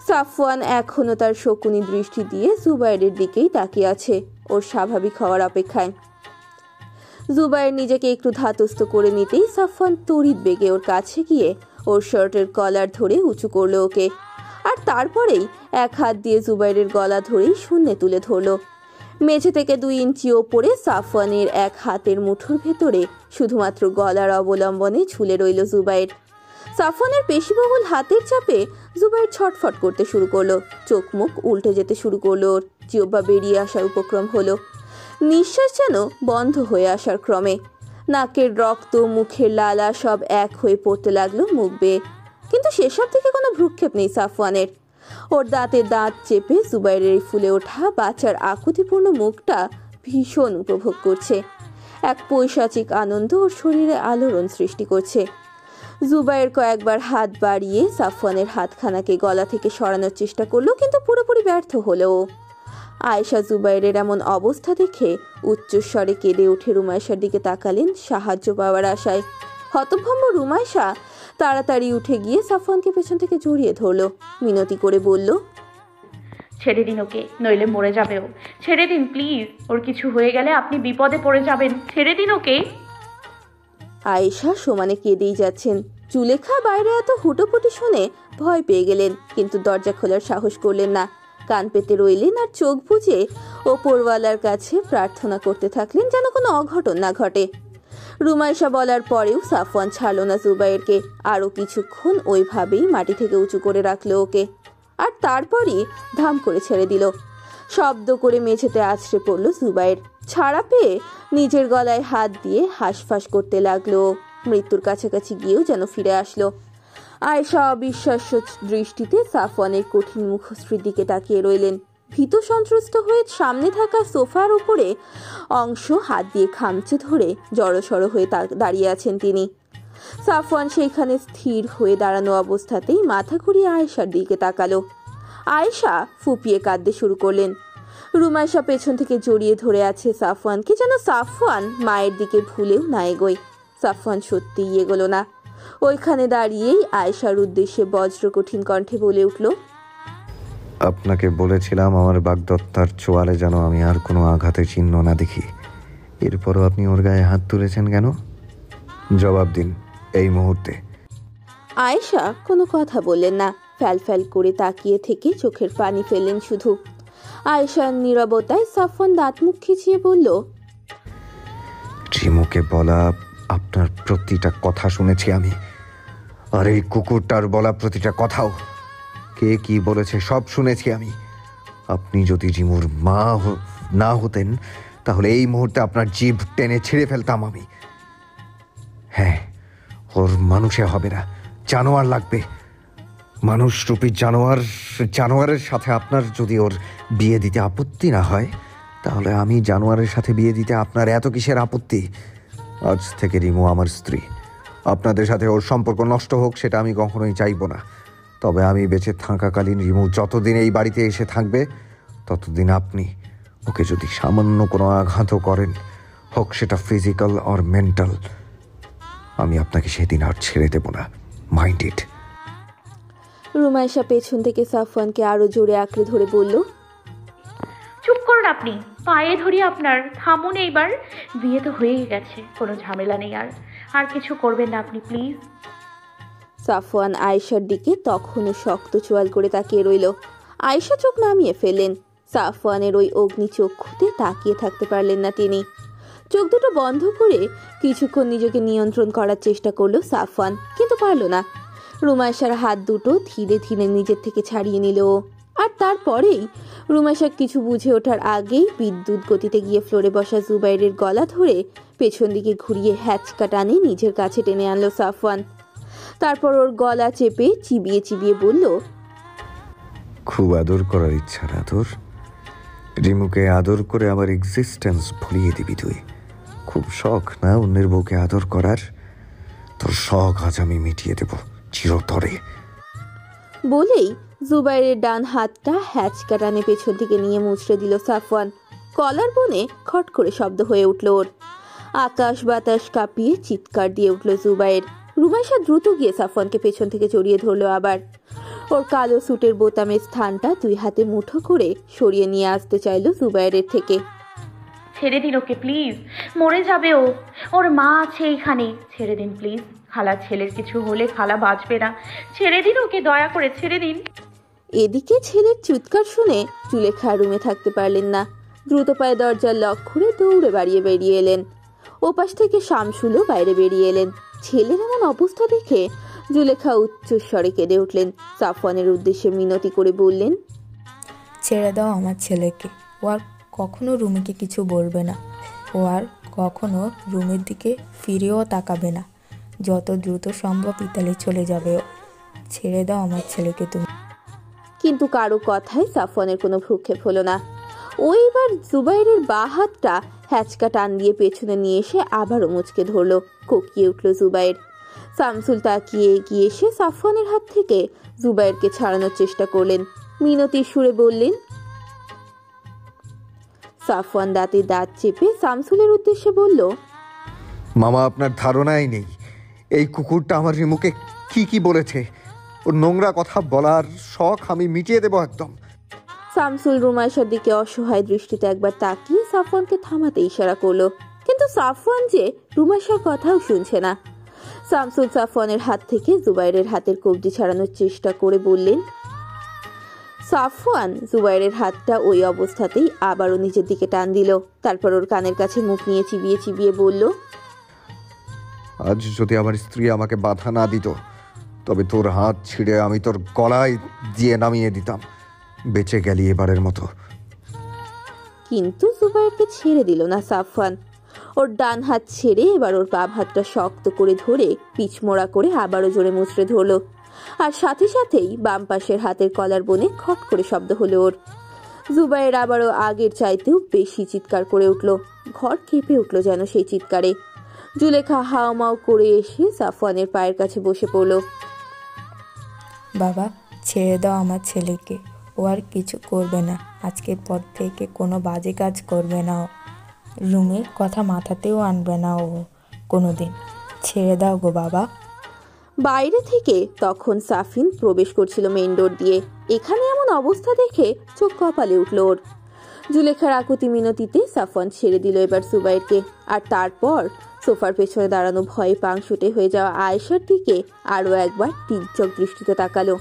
সাফওয়ান এখনো তার শকুনি দৃষ্টি দিয়ে জুবাইরের দিকেই তাকিয়ে আছে, ওর স্বাভাবিক হওয়ার অপেক্ষায়। জুবাইর নিজেকে একটু ধাতস্থ করে নিতেই সাফওয়ান তড়িৎ বেগে ওর কাছে গিয়ে ওর শার্টের কলার ধরে উঁচু করলো ওকে, আর তারপরেই এক হাত দিয়ে জুবাইরের গলা ধরেই শূন্যে তুলে ধরলো। মেঝে থেকে 2 ইঞ্চি ওপরে সাফওয়ানের এক হাতের মুঠোর ভেতরে শুধুমাত্র গলার অবলম্বনে ঝুলে রইল জুবাইর। সাফওয়ানের পেশিবহুল হাতের চাপে জুবাইর ছটফট করতে শুরু করলো। চোখ মুখ উল্টে যেতে শুরু করলো ওর। জিহ্বা বেরিয়ে আসার উপক্রম হলো। নিঃশ্বাস যেন বন্ধ হয়ে আসার ক্রমে। নাকের রক্ত, মুখের লালা সব এক হয়ে পড়তে লাগলো মুখ বেয়ে। কিন্তু সেসব থেকে কোনো ভ্রুক্ষেপ নেই সাফওয়ানের। ওর দাঁতে দাঁত চেপে জুবাইরের ফুলে ওঠা বাচ্চার আকুতিপূর্ণ মুখটা ভীষণ উপভোগ করছে। এক পৈশাচিক আনন্দ ওর শরীরে আলোড়ন সৃষ্টি করছে। জুবাইর কয়েকবার হাত বাড়িয়ে সাফওয়ানের হাতখানাকে গলা থেকে সরানোর চেষ্টা করলো, কিন্তু পুরোপুরি ব্যর্থ হলো। আয়েশা জুবাইরের এমন অবস্থা দেখে উচ্চস্বরে কেঁদে উঠে রুমাইশার দিকে তাকালেন সাহায্য পাওয়ার আশায়। হতভম্ব রুমাইশা তাড়াতাড়ি উঠে গিয়ে সাফওয়ানকে পেছন থেকে জড়িয়ে ধরলো। মিনতি করে বলল, ছেড়ে দিন ওকে, নইলে মরে যাবে ও। ছেড়ে দিন প্লিজ, ওর কিছু হয়ে গেলে আপনি বিপদে পড়ে যাবেন। ছেড়ে দিন ওকে। আয়েশা সমানে কেঁদেই যাচ্ছেন। জুলেখা বাইরে এত হুটোপুটি শুনে ভয় পেয়ে গেলেন, কিন্তু দরজা খোলার সাহস করলেন না। কান পেতে রইলেন আর চোখ বুজে ওপরওয়ালার কাছে প্রার্থনা করতে থাকলেন যেন কোনো অঘটন না ঘটে। রুমাইশা বলার পরেও সাফওয়ান ছাড়ল না জুবাইরকে। আরও কিছুক্ষণ ওইভাবেই মাটি থেকে উঁচু করে রাখলো ওকে, আর তারপরই ধাম করে ছেড়ে দিল। শব্দ করে মেঝেতে আছড়ে পড়ল জুবাইর। ছাড়া পেয়ে নিজের গলায় হাত দিয়ে হাঁসফাঁস করতে লাগলো। মৃত্যুর কাছাকাছি গিয়েও যেন ফিরে আসলো। আয়েশা অবিশ্বাস্য দৃষ্টিতে সাফওয়ানের কঠিন মুখশ্রীর দিকে তাকিয়ে রইলেন। ভীত সন্ত্রস্ত হয়ে সামনে থাকা সোফার উপরে অংশ হাত দিয়ে খামচে ধরে জড়সড় হয়ে দাঁড়িয়ে আছেন তিনি। সাফওয়ান সেইখানে স্থির হয়ে দাঁড়ানো অবস্থাতেই মাথা ঘুরিয়ে আয়েশার দিকে তাকালো। আয়েশা ফুপিয়ে কাঁদতে শুরু করলেন। রুমাইশা পেছন থেকে জড়িয়ে ধরে আছে সাফওয়ানকে, যেন সাফওয়ান মায়ের দিকে ভুলেও না এগোয়। সাফওয়ান সত্যিই এগোলো না। ওইখানে দাঁড়িয়েই আয়েশার উদ্দেশ্যে বজ্র কঠিন কণ্ঠে বলে উঠল, আপনাকে বলেছিলাম আমার বাগদত্তার চোয়ালে যেন আমি আর কোনো আঘাতের চিহ্ন না দেখি। এরপরও আপনি ওর গায়ে হাত তুলেছেন কেন? জবাব দিন এই মুহূর্তে। আয়েশা কোনো কথা বললেন না। ফ্যাল ফ্যাল করে তাকিয়ে থেকে চোখের পানি ফেললেন শুধু। আয়েশার নীরবতায় সাফওয়ান দাঁত মুখ খিচিয়ে বলল, রিমুকে বলা আপনার প্রতিটা কথা শুনেছি আমি, আর এই কুকুরটার বলা প্রতিটা কথাও। কে কি বলেছে সব শুনেছি আমি। আপনি যদি রিমুর মা না হতেন তাহলে এই মুহূর্তে আপনার জিভ টেনে ছিঁড়ে ফেলতাম আমি। হ্যাঁ, ওর মানুষে হবে না, জানোয়ার লাগবে। মানুষরূপী জানোয়ারের সাথে আপনার যদি ওর বিয়ে দিতে আপত্তি না হয়, তাহলে আমি জানোয়ারের সাথে বিয়ে দিতে আপনার এত কিসের আপত্তি? আজ থেকে রিমু আমার স্ত্রী। আপনাদের সাথে ওর সম্পর্ক নষ্ট হোক সেটা আমি কখনোই চাইব না। তবে আমি বেঁচে থাকাকালীন রিমু যতদিন এই বাড়িতে এসে থাকবে, ততদিন আপনি ওকে যদি সামান্য কোনো আঘাতও করেন, হোক সেটা ফিজিক্যাল অর মেন্টাল, আমি আপনাকে সেদিন আর ছেড়ে দেব না। Mind it. রুমাইশা পেছন থেকে সাফওয়ানকে আরো জোরে আঁকড়ে ধরে বলল, চুপ করুন আপনি, পায়ে ধরি আপনার, থামুন এইবার। বিয়ে তো হয়েই গেছে, কোনো ঝামেলা নেই। আর কিছু করবেন না আপনি, প্লিজ। সাফওয়ান আয়েশার দিকে তখনও শক্ত চোয়াল করে তাকিয়ে রইল। আয়েশা চোখ নামিয়ে ফেললেন। সাফওয়ানের ওই অগ্নি চক্ষুতে তাকিয়ে থাকতে পারলেন না তিনি। চোখ দুটো বন্ধ করে কিছুক্ষণ নিজেকে নিয়ন্ত্রণ করার চেষ্টা করলো সাফওয়ান, কিন্তু পারল না। রুমাইশার হাত দুটো ধীরে ধীরে নিজের থেকে ছাড়িয়ে নিল ও। আর তারপরেই রুমাইশা কিছু বুঝে ওঠার আগেই বিদ্যুৎ গতিতে গিয়ে ফ্লোরে বসা জুবাইরের গলা ধরে পেছন দিকে ঘুরিয়ে হ্যাচকা টানে নিজের কাছে টেনে আনলো সাফওয়ান। তারপর ওর গলা চেপে চিবিয়ে চিবিয়ে বলল, খুব আদর করার ইচ্ছা না তোর? রিমুকে আদর করে আমার এক্সিস্টেন্স ভুলিয়ে দিবি তুই? খুব শখ না অন্যের বউকে আদর করার? তোর শখ আজ আমি মিটিয়ে দেব চিরতরে। বলেই জুবাইরের ডান হাতটা হ্যাচকা টানে পেছন থেকে নিয়ে মুচড়ে দিল সাফওয়ান। কলার বনে খট করে শব্দ হয়ে উঠল ওর। আকাশ বাতাস কাঁপিয়ে চিৎকার দিয়ে উঠল জুবাইর। রুমাইশা দ্রুত গিয়ে সাফওয়ানকে পেছন থেকে জড়িয়ে ধরলো আবার। ওর কালো স্যুটের বোতামের স্থানটা দুই হাতে মুঠো করে সরিয়ে নিয়ে আসতে চাইলো জুবাইরের থেকে। ছেড়ে দিন ওকে প্লিজ, মরে যাবে ও। ওর মা আছে এইখানে, ছেড়ে দিন প্লিজ। খালার ছেলের কিছু হলে খালা বাঁচবে না। ছেড়ে দিন ওকে, দয়া করে ছেড়ে দিন। এদিকে ছেলের চিৎকার শুনে জুলেখা রুমে থাকতে পারলেন না। দ্রুত পায়ে দরজার লক খুলে দৌড়ে বেরিয়ে এলেন। ওপাশ থেকে শামসুলও বাইরে বেরিয়ে এলেন। ছেলের এমন অবস্থা দেখে জুলেখা উচ্চস্বরে কেঁদে উঠলেন। সাফওয়ানের উদ্দেশ্যে মিনতি করে বললেন, ছেড়ে দাও আমার ছেলেকে। ও আর কখনো রুমিকে কিছু বলবে না। ও আর কখনো রুমের দিকে ফিরেও তাকাবে না। যত দ্রুত সম্ভব ইতালি চলে যাবে ও। ছেড়ে দাও আমার ছেলেকে তুমি। কিন্তু কারো কথায় সাফওয়ানের কোনো ভ্রুক্ষেপ হলো না। ও এবার জুবাইরের বাঁ হাতটা হ্যাচকা টান দিয়ে পেছনে নিয়ে এসে আবারও মুচকে ধরলো। কোকিয়ে উঠল জুবাইর। শামসুল তাকিয়ে এগিয়ে এসে সাফওয়ানের হাত থেকে জুবাইরকে ছাড়ানোর চেষ্টা করলেন। মিনতির সুরে বললেন, সাফওয়ান দাঁতে দাঁত চেপে শামসুলের উদ্দেশ্যে বলল, মামা আপনার ধারণাই নেই এই কুকুরটা আমার রিমুকে কি কি বলেছে। ওর নোংরা কথা বলার শখ আমি মিটিয়ে দেবো একদম। শামসুল রুমাইশার দিকে অসহায় দৃষ্টিতে একবার তাকিয়ে সাফওয়ানকে থামাতে ইশারা করলো, কিন্তু সাফওয়ান যে রুমাইশার কথাও শুনছে না। শামসুল সাফওয়ানের হাত থেকে জুবাইরের হাতের কবজি ছাড়ানোর চেষ্টা করে বললেন। সাফওয়ান জুবাইরের হাতটা ওই অবস্থাতেই আবারও নিজের দিকে টান দিল। তারপর ওর কানের কাছে মুখ নিয়ে চিবিয়ে চিবিয়ে বলল, আজ যদি আমার স্ত্রী আমাকে বাধা না দিত, তবে তোর হাত ছিঁড়ে আমি তোর গলায় দিয়ে নামিয়ে দিতাম। বেঁচে গেলি এবারের মতো। কিন্তু জুবাইরকে ছেড়ে দিল না সাফওয়ান। ওর ডান হাত ছেড়ে এবার ওর বাম হাতটা শক্ত করে ধরে পিছমোড়া করে আবারও জোরে মুচড়ে ধরলো। আর সাথে সাথেই বাম পাশের হাতের কলার বনে খট করে শব্দ হলো ওর। জুবাইর আবারও আগের চাইতেও বেশি চিৎকার করে উঠল। ঘর কেঁপে উঠল যেন সেই চিৎকারে। জুলেখা হাওমাও করে এসে সাফওয়ানের পায়ের কাছে বসে পড়ল। বাবা, ছেড়ে দাও আমার ছেলেকে। ও আর কিছু করবে না। আজকের পর থেকে কোনো বাজে কাজ করবে না ও। রুমের কথা মাথাতেও আনবে না ও কোনো দিন। ছেড়ে দাও গো বাবা। বাইরে থেকে তখন সাফিন প্রবেশ করছিল মেইন ডোর দিয়ে। এখানে এমন অবস্থা দেখে চোখ কপালে উঠল ওর। জুলেখার আকুতি মিনতিতে সাফওয়ান ছেড়ে দিল এবার জুবাইরকে। আর তারপর সোফার পেছনে দাঁড়ানো ভয়ে পাংশুটে হয়ে যাওয়া আয়েশার দিকে আরও একবার তীর্যক দৃষ্টিতে তাকালো।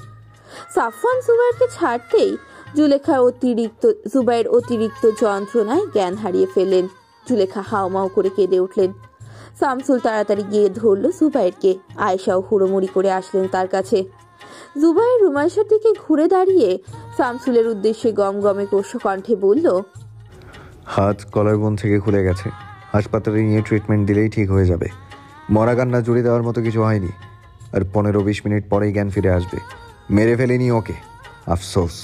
সাফওয়ান জুবাইরকে ছাড়তেই জুবাইর অতিরিক্ত যন্ত্রণায় জ্ঞান হারিয়ে ফেললেন। জুলেখা হাওমাও করে কেঁদে উঠলেন। শামসুল তাড়াতাড়ি গিয়ে ধরলো জুবাইরকে। আয়েশাও হুড়োমুড়ি করে আসলেন তার কাছে। জুবাইর রুমাইশার দিকে ঘুরে দাঁড়িয়ে শামসুলের উদ্দেশ্যে গমগমে কণ্ঠে বলল, হাত কলার বোন থেকে খুলে গেছে, হাসপাতালে নিয়ে ট্রিটমেন্ট দিলেই ঠিক হয়ে যাবে। মরা কান্না জুড়ে দেওয়ার মতো কিছু হয়নি, আর 15-20 মিনিট পরেই জ্ঞান ফিরে আসবে। মেরে ফেলেনি ওকে, আফসোস।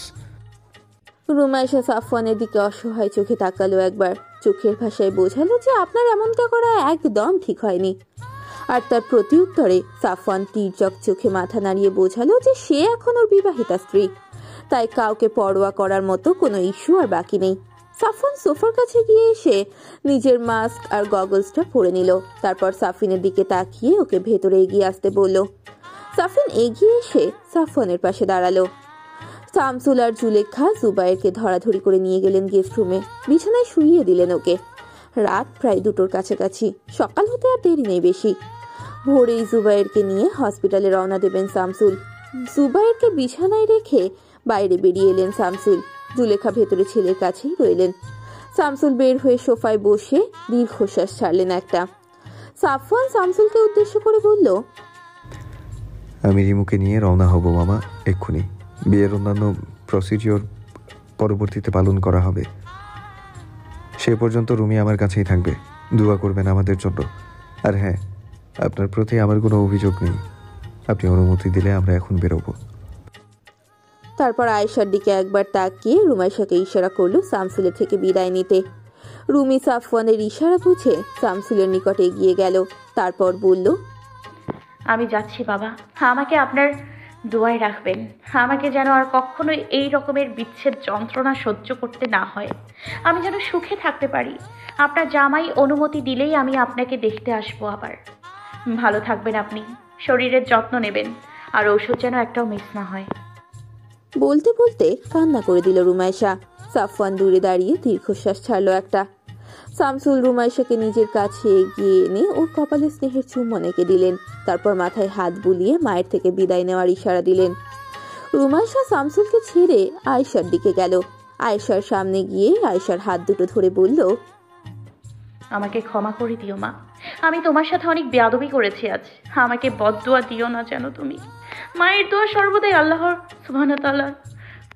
রুমাইশা সাফওয়ানের দিকে অসহায় চোখে তাকালো একবার, চোখের ভাষায় বোঝালো যে আপনার এমনটা করা একদম ঠিক হয়নি। আর তার প্রতি উত্তরে সাফওয়ান তীর্যক চোখে মাথা নাড়িয়ে বোঝালো যে সে এখন ওর বিবাহিতা স্ত্রী, তাই কাউকে পরোয়া করার মতো কোনো ইস্যু আর বাকি নেই। সাফওয়ান সোফার কাছে গিয়ে এসে নিজের মাস্ক আর গগলসটা পরে নিল, তারপর সাফিনের দিকে তাকিয়ে ওকে ভেতরে এগিয়ে আসতে বলল। সাফিন এগিয়ে এসে সাফওয়ানের পাশে দাঁড়ালো। শামসুল আর জুলেখা জুবায়েরকে ধরাধরি করে নিয়ে গেলেন গেস্ট রুমে, বিছানায় শুইয়ে দিলেন ওকে। রাত প্রায় 2টোর কাছাকাছি, সকাল হতে আর দেরি নেই বেশি। ভোরেই জুবায়েরকে নিয়ে হসপিটালে রওনা দেবেন শামসুল। জুবায়েরকে বিছানায় রেখে বাইরে বেরিয়ে এলেন শামসুল। জুলেখা ভেতরে ছেলের কাছেই রইলেন। শামসুল বের হয়ে সোফায় বসে দীর্ঘশ্বাস ছাড়লেন একটা। সাফওয়ান শামসুলকে উদ্দেশ্য করে বলল, আমি রিমুকে নিয়ে রওনা হব মামা, এক্ষুনি। বিয়ের অন্যান্য প্রসিডিওর পরবর্তীতে পালন করা হবে। সে পর্যন্ত রুমি আমার কাছেই থাকবে, দোয়া করবেন আমাদের জন্য। আর হ্যাঁ, আপনার প্রতি আমার কোনো অভিযোগ নেই, আপনি অনুমতি দিলে আমরা এখন বেরোবো। তারপর আয়েশার দিকে একবার তাকিয়ে রুমাইশাকে ইশারা করলো শামসুলের থেকে বিদায় নিতে। রুমি সাফওয়ানের ইশারা বুঝে শামসুলের নিকটে এগিয়ে গেল, তারপর বলল, আমি যাচ্ছি বাবা, আমাকে আপনার দোয়ায় রাখবেন। আমাকে যেন আর কখনোই এই রকমের বিচ্ছেদ যন্ত্রণা সহ্য করতে না হয়, আমি যেন সুখে থাকতে পারি। আপনার জামাই অনুমতি দিলেই আমি আপনাকে দেখতে আসবো আবার। ভালো থাকবেন আপনি, শরীরের যত্ন নেবেন, আর ঔষধ যেন একটাও মিস না হয়। বলতে বলতে কান্না করে দিল রুমাইশা। সাফওয়ান দূরে দাঁড়িয়ে দীর্ঘশ্বাস ছাড়লো একটা। শামসুল রুমাইশাকে নিজের কাছে এগিয়ে এনে ওর কপালে স্নেহের চুম্বন এঁকে দিলেন, তারপর মাথায় হাত বুলিয়ে মায়ের থেকে বিদায় নেওয়ার ইশারা দিলেন। রুমাইশা শামসুলকে ছেড়ে আয়েশার দিকে গেল। আয়েশার সামনে গিয়ে আয়েশার হাত দুটো ধরে বলল, আমাকে ক্ষমা করে দিও মা, আমি তোমার সাথে অনেক বেয়াদবি করেছি আজ। আমাকে বদদোয়া দিও না যেন তুমি। মায়ের দোয়া সর্বদাই আল্লাহর সুবহানাহু ওয়া তাআলা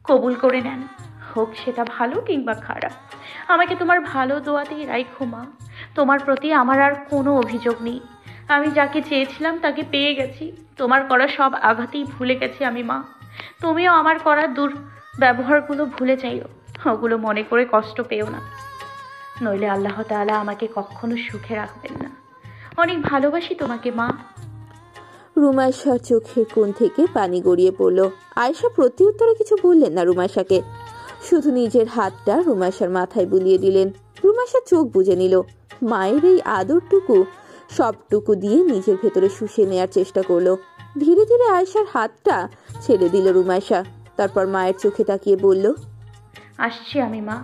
কবুল করে নেন, হোক সেটা ভালো কিংবা খারাপ। আমাকে তোমার ভালো দোয়াতেই রাখো মা। তোমার প্রতি আমার আর কোনো অভিযোগ নেই। আমি যাকে চেয়েছিলাম তাকে পেয়ে গেছি। তোমার করা সব আঘাতেই ভুলে গেছি আমি মা। তুমিও আমার করা দুর্ব্যবহারগুলো ভুলে যাইও, ওগুলো মনে করে কষ্ট পেও না, নইলে আল্লাহ তাআলা আমাকে কখনো সুখে রাখবেন না। অনেক ভালোবাসি তোমাকে মা। রুমাইশার চোখের কোণ থেকে পানি গড়িয়ে পড়ল। আয়েশা প্রতি উত্তরে কিছু বললেন না রুমাইশাকে, শুধু নিজের হাতটা রুমাইশার মাথায় বুলিয়ে দিলেন। রুমাইশা চোখ বুজে নিল। মায়ের এই আদরটুকু সবটুকু দিয়ে নিজের ভেতরে শুষে নেয়ার চেষ্টা করলো। ধীরে ধীরে আয়েশার হাতটা ছেড়ে দিল রুমাইশা, তারপর মায়ের চোখে তাকিয়ে বলল, আসছি আমি মা।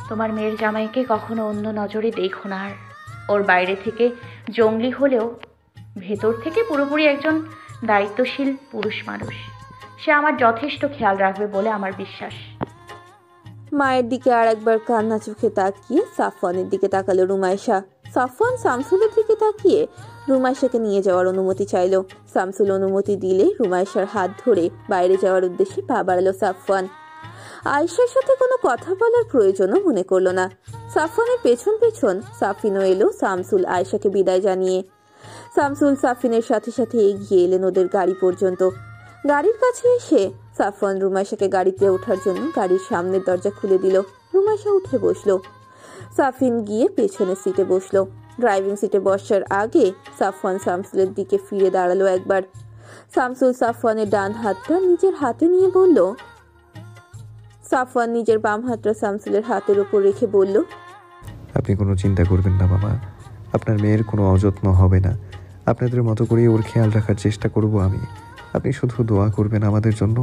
তোমার মেয়ের জামাইকে কখনো অন্য নজরে দেখো না। আর ওর বাইরে থেকে জঙ্গলি হলেও ভেতর থেকে পুরোপুরি একজন দায়িত্বশীল পুরুষ মানুষ। সে আমার যথেষ্ট খেয়াল রাখবে বলে আমার বিশ্বাস। মায়ের দিকে আর একবার কান্না চোখে তাকিয়ে সাফওয়ানের দিকে তাকালো রুমাইশা। সাফওয়ান শামসুলের দিকে তাকিয়ে রুমাইশাকে নিয়ে যাওয়ার অনুমতি চাইল। শামসুল অনুমতি দিলে রুমাইশার হাত ধরে বাইরে যাওয়ার উদ্দেশ্যে পা বাড়ালো সাফওয়ান। আয়েশার সাথে কোনো কথা বলার প্রয়োজনও মনে করলো না। সাফওয়ানের পেছন পেছন সাফিনও এলো শামসুল আয়েশাকে বিদায় জানিয়ে। শামসুল সাফিনের সাথে সাথে এগিয়ে এলেন ওদের গাড়ি পর্যন্ত। গাড়ির কাছে এসে সাফওয়ান রুমাইশাকে গাড়িতে ওঠার জন্য গাড়ির সামনের দরজা খুলে দিল। রুমাইশা উঠে বসলো। সাফিন গিয়ে পেছনের সিটে বসলো। ড্রাইভিং সিটে বসার আগে সাফওয়ান শামসুলের দিকে ফিরে দাঁড়ালো একবার। শামসুল সাফওয়ানের ডান হাতটা নিজের হাতে নিয়ে বলল। সাফওয়ান নিজের বাম হাতটা শামসুলের হাতের উপর রেখে বলল, আপনি কোনো চিন্তা করবেন না বাবা, আপনার মেয়ের কোনো অযত্ন হবে না। আপনাদের মতো করে ওর খেয়াল রাখার চেষ্টা করব আমি। আপনি শুধু দোয়া করবেন আমাদের জন্য।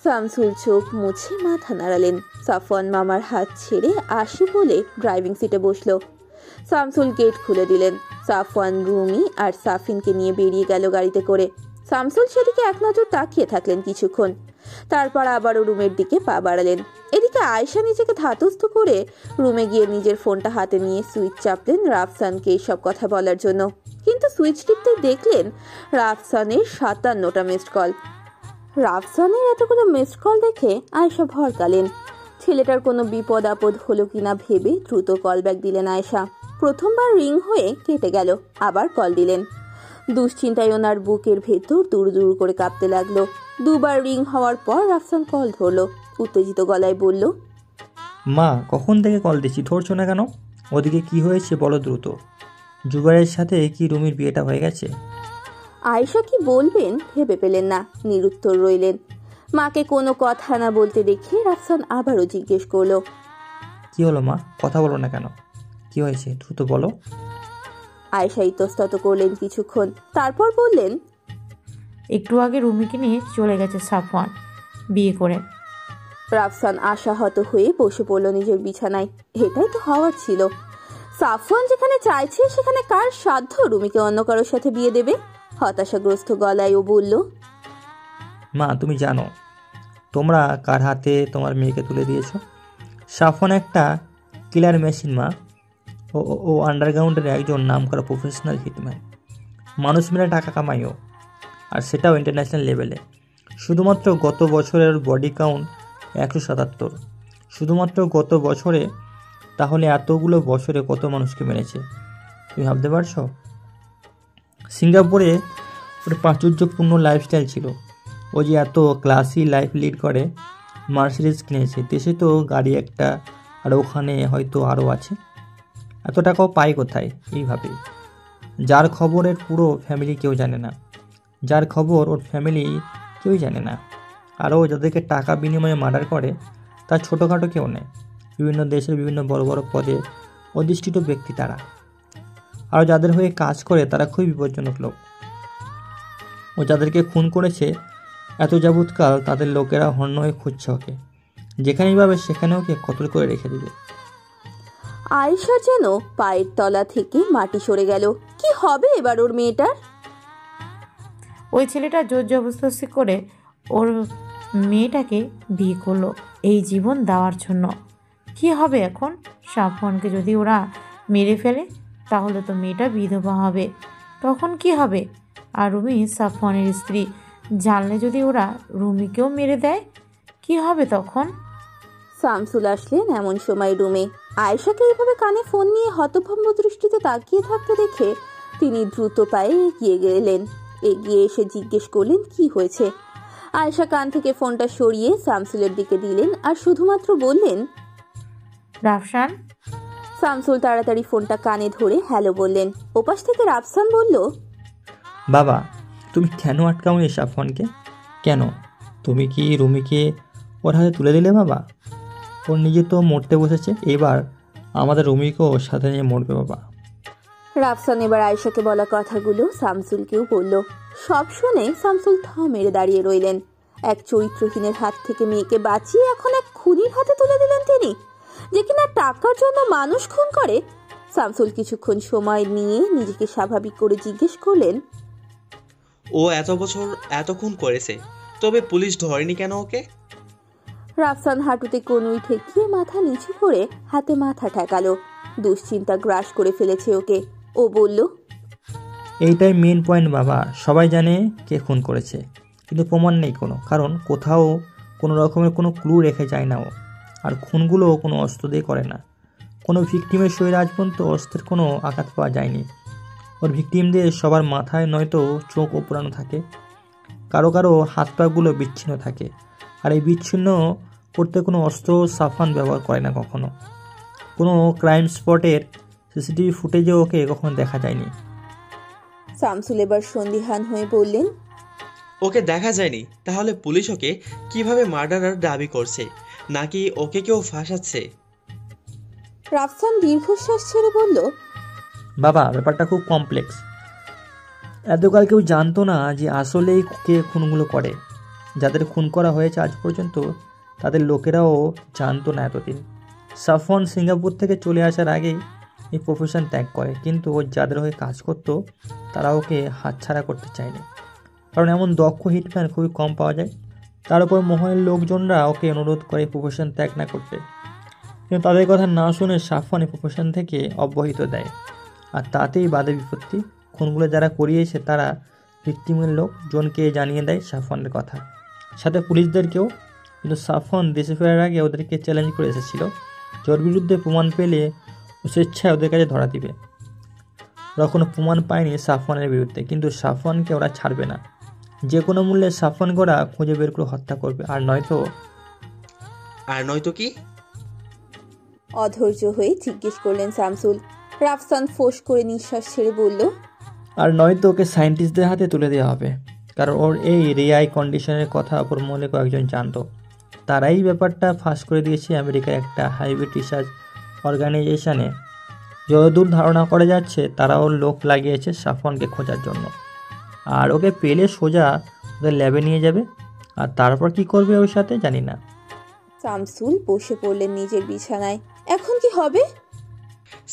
শামসুল চোখ মুছে মাথা নাড়ালেন। সাফওয়ান মামার হাত ছেড়ে আসি বলে ড্রাইভিং সিটে বসলো। শামসুল গেট খুলে দিলেন। সাফওয়ান রুমি আর সাফিনকে নিয়ে বেরিয়ে গেল গাড়িতে করে। শামসুল সেদিকে এক নজর তাকিয়ে থাকলেন কিছুক্ষণ, তারপর আবারও রুমের দিকে পা বাড়ালেন। এদিকে আয়েশা নিজেকে ধাতস্থ করে রুমে গিয়ে নিজের ফোনটা হাতে নিয়ে সুইচ চাপলেন রাফসানকে এইসব কথা বলার জন্য। কিন্তু সুইচ টিপতে দেখলেন রাফসানের 57টা মিসড কল। রাফসানের এতগুলো মিসড কল দেখে আয়েশা ভরকালেন। ছেলেটার কোনো বিপদ আপদ হলো কিনা ভেবে দ্রুত কল ব্যাক দিলেন আয়েশা। প্রথমবার রিং হয়ে কেটে গেল, আবার কল দিলেন। দুশ্চিন্তায় ওনার বুকের ভেতর দূর দূর করে কাঁপতে লাগলো। দুবার রিং হওয়ার পর রাফসান কল ধরলো, উত্তেজিত গলায় বলল, মা কখন থেকে কল দিচ্ছি, ধরছো না কেন? ওদিকে কি হয়েছে বলো দ্রুত। জুবাইরের সাথে কি রুমির বিয়েটা হয়ে গেছে? আয়েশা কি বলবেন ভেবে পেলেন না, নিরুত্তর রইলেন। মাকে কোনো কথা না বলতে দেখে রাফসান আবারও জিজ্ঞেস করলো, কি হলো মা, কথা বলো না কেন? কি হয়েছে দ্রুত বলো। আয়েশা ইতস্তত করলেন কিছুক্ষণ, তারপর বললেন, একটু আগে রুমিকে নিয়ে চলে গেছে সাফওয়ান বিয়ে করে। রাফসান আশাহত হয়ে বসে পড়ল নিজের বিছানায়। এটাই তো হওয়ার ছিল। সাফওয়ান যেখানে চাইছে সেখানে কার সাধ্য রুমিকে অন্য কারোর সাথে বিয়ে দেবে? হতাশাগ্রস্ত গলায় ও বলল, মা তুমি জানো তোমরা কার হাতে তোমার মেয়েকে তুলে দিয়েছো? সাফওয়ান একটা কিলার মেশিন মা। ও ও আন্ডারগ্রাউন্ডের একজন নামকরা প্রফেশনাল হিটম্যান। মানুষ মেরে টাকা কামাইও, আর সেটাও ইন্টারন্যাশনাল লেভেলে। শুধুমাত্র গত বছরের বডি কাউন্ট 177। শুধুমাত্র গত বছরে, তাহলে এতগুলো বছরে কত মানুষকে মেরেছে তুমি ভাবতে পারছো? সিঙ্গাপুরে ওর প্রাচুর্যপূর্ণ লাইফস্টাইল ছিল। ও যে এত ক্লাসি লাইফ লিড করে, মার্সিডিজ কিনেছে, দেশে তো গাড়ি একটা, আর ওখানে হয়তো আরও আছে। এত টাকাও পায় কোথায়? এইভাবে যার খবরের পুরো ফ্যামিলি কেউ জানে না, যার খবর ওর ফ্যামিলি কেউই জানে না। আরও যাদেরকে টাকা বিনিময়ে মার্ডার করে তার ছোটোখাটো কেউ নেই। বিভিন্ন দেশের বিভিন্ন বড় বড় পদে অধিষ্ঠিত ব্যক্তি তারা। আর যাদের হয়ে কাজ করে তারা খুবই বিপজ্জনক লোক। ও যাদেরকে খুন করেছে এত যাবৎকাল তাদের লোকেরা হন্য হয়ে খুঁজছে ওকে। যেখানেই পাবে সেখানে ওকে কতল করে রেখে দেবে। আয়েশা যেন পায়ের তলা থেকে মাটি সরে গেল। কি হবে এবার ওর মেয়েটার? ওই ছেলেটা জোর জবরদস্তি করে ওর মেয়েটাকে বিয়ে করলো এই জীবন দেওয়ার জন্য। কি হবে এখন? সাফওয়ানকে যদি ওরা মেরে ফেলে তাহলে তো মেয়েটা বিধবা হবে, তখন কি হবে? আর রুমি সাফওয়ানের স্ত্রী, জানলে যদি ওরা রুমিকেও মেরে দেয় কি হবে তখন? শামসুল আসলেন এমন সময় রুমে। আয়েশাকে এইভাবে কানে ফোন নিয়ে হতভম্ব দৃষ্টিতে তাকিয়ে থাকতে দেখে তিনি দ্রুত পায়ে এগিয়ে গেলেন। এগিয়ে এসে জিজ্ঞেস করলেন কি হয়েছে। আয়েশা কান থেকে ফোনটা সরিয়ে শামসুলের দিকে দিলেন আর শুধুমাত্র বললেন, রাফসান। শামসুল তাড়াতাড়ি ফোনটা কানে ধরে হ্যালো বললেন। ওপাশ থেকে রাফসান বলল, বাবা তুমি কেন আটকাওনি সাফওয়ানকে? কেন? তুমি কি রুমিকে ওর হাতে তুলে দিলে বাবা? ওর নিজে তো মরতে বসেছে, এবার আমাদের রুমিকেও ওর সাথে নিয়ে মরবে বাবা। রাফসান এবার আয়েশাকে বলা কথাগুলো শামসুলকেও বলল। সব শুনে শামসুল থ মেরে দাঁড়িয়ে রইলেন। এক চরিত্রহীনের হাত থেকে মেয়েকে বাঁচিয়ে এখন এক খুনির হাতে তুলে দিলেন তিনি, যে কিনা টাকার জন্য মানুষ খুন করে। শামসুল কিছুক্ষণ সময় নিয়ে নিজেকে স্বাভাবিক করে জিজ্ঞেস করলেন, ও এত বছর এত খুন করেছে, তবে পুলিশ ধরেনি কেন ওকে? রাফসান হাঁটুতে কনুই ঠেকিয়ে মাথা নিচু করে হাতে মাথা ঠেকালো। দুশ্চিন্তা গ্রাস করে ফেলেছে ওকে। ও বলল, এইটাই মেন পয়েন্ট বাবা। সবাই জানে কে খুন করেছে, কিন্তু প্রমাণ নেই কোনো, কারণ কোথাও কোনো রকমের কোনো ক্লু রেখে যায় না ও। আর খুনগুলো কোনো অস্ত্র দিয়ে করে না। কোনো ভিকটিমের শরীরে আজ পর্যন্ত অস্ত্রের কোনো আঘাত পাওয়া যায়নি। ওর ভিকটিমদের সবার মাথায় নয়তো চোখ ওপরানো থাকে, কারো কারো হাত পাগুলো বিচ্ছিন্ন থাকে। আর এই বিচ্ছিন্ন করতে কোনো অস্ত্র সাফওয়ান ব্যবহার করে না কখনো। কোনো ক্রাইম স্পটের সিসিটিভি ফুটেজেও ওকে কখনো দেখা যায়নি। শামসুল এবার সন্দিহান হয়ে বললেন, ওকে দেখা যায়নি, তাহলে পুলিশ ওকে কিভাবে মার্ডারার দাবি করছে? নাকি ওকে কেউ ফাঁসাচ্ছে? রাফসান দীর্ঘশ্বাস ছেড়ে বলল, বাবা ব্যাপারটা খুব কমপ্লেক্স। এতকাল কেউ জানতো না যে আসলেই কে খুনগুলো করে। যাদের খুন করা হয়েছে আজ পর্যন্ত তাদের লোকেরাও জানতো না এতদিন। সাফওয়ান সিঙ্গাপুর থেকে চলে আসার আগেই এই প্রফেশন ত্যাগ করে, কিন্তু ও যাদের হয়ে কাজ করতো তারা ওকে হাতছাড়া করতে চায়নি, কারণ এমন দক্ষ হিটম্যান খুবই কম পাওয়া যায়। তার উপর মহলের লোকজনরা ওকে অনুরোধ করে প্রফেশন ত্যাগ না করতে, কিন্তু তাদের কথা না শুনে সাফওয়ান এই প্রফেশন থেকে অব্যাহত দেয়। আর তাতেই বাদে বিপত্তি। খুনগুলো যারা করিয়েছে তারা ভিক্টিমের লোকজনকে জানিয়ে দেয় সাফওয়ানের কথা, সাথে পুলিশদেরকেও। কিন্তু সাফওয়ান দেশে ফেরার আগে ওদেরকে চ্যালেঞ্জ করে এসেছিল যে ওর বিরুদ্ধে প্রমাণ পেলে ও স্বেচ্ছায় ওদের কাছে ধরা দিবে। ওরা কোনো প্রমাণ পায়নি সাফওয়ানের বিরুদ্ধে, কিন্তু সাফওয়ানকে ওরা ছাড়বে না। যে কোনো মূল্যে সাফওয়ানকে ওরা খুঁজে বের করে হত্যা করবে, আর নয়তো কি? অধৈর্য হয়ে জিজ্ঞেস করলেন শামসুল। রাফসান ফোঁস করে নিঃশ্বাস ছেড়ে বলল, আর নয়তো ওকে সায়েন্টিস্টদের হাতে তুলে দেওয়া হবে, কারণ ওর এই রেআই কন্ডিশনের কথা অপর মহলে কয়েকজন জানতো। তারাই ব্যাপারটা ফাঁস করে দিয়েছে আমেরিকার একটা হাইব্রিড রিসার্চ অর্গানাইজেশনে। যতদূর ধারণা করা যাচ্ছে তারাও লোক লাগিয়েছে সাফওয়ানকে খোঁজার জন্য, আর ওকে পেলে সোজা ওদের ল্যাবে নিয়ে যাবে, আর তারপর কি করবে ওর সাথে জানি না। শামসুল বসে পড়লেন নিজের বিছানায়। এখন কি হবে?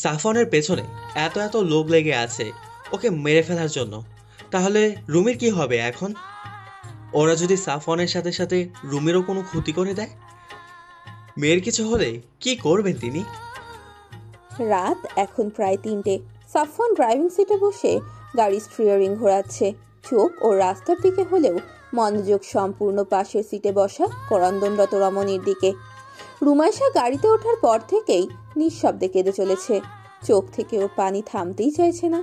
সাফওয়ানের পেছনে এত লোক লেগে আছে ওকে মেরে ফেলার জন্য, তাহলে রুমির কি হবে এখন? ওরা যদি সাফওয়ানের সাথে সাথে রুমিরও কোনো ক্ষতি করে দেয়, মেয়ের কিছু হলে কি করবেন তিনি? রাত এখন প্রায় 3টে। সাফওয়ান ড্রাইভিং সিটে বসে গাড়ির স্টিয়ারিং ঘোরাচ্ছে। চোখ ও রাস্তার দিকে হলেও মনোযোগ সম্পূর্ণ পাশের সিটে বসা করন্দনরত রমণীর দিকে। রুমাইশা গাড়িতে ওঠার পর থেকেই নিঃশব্দে কেঁদে চলেছে। চোখ থেকে ওর পানি থামতেই চাইছে না।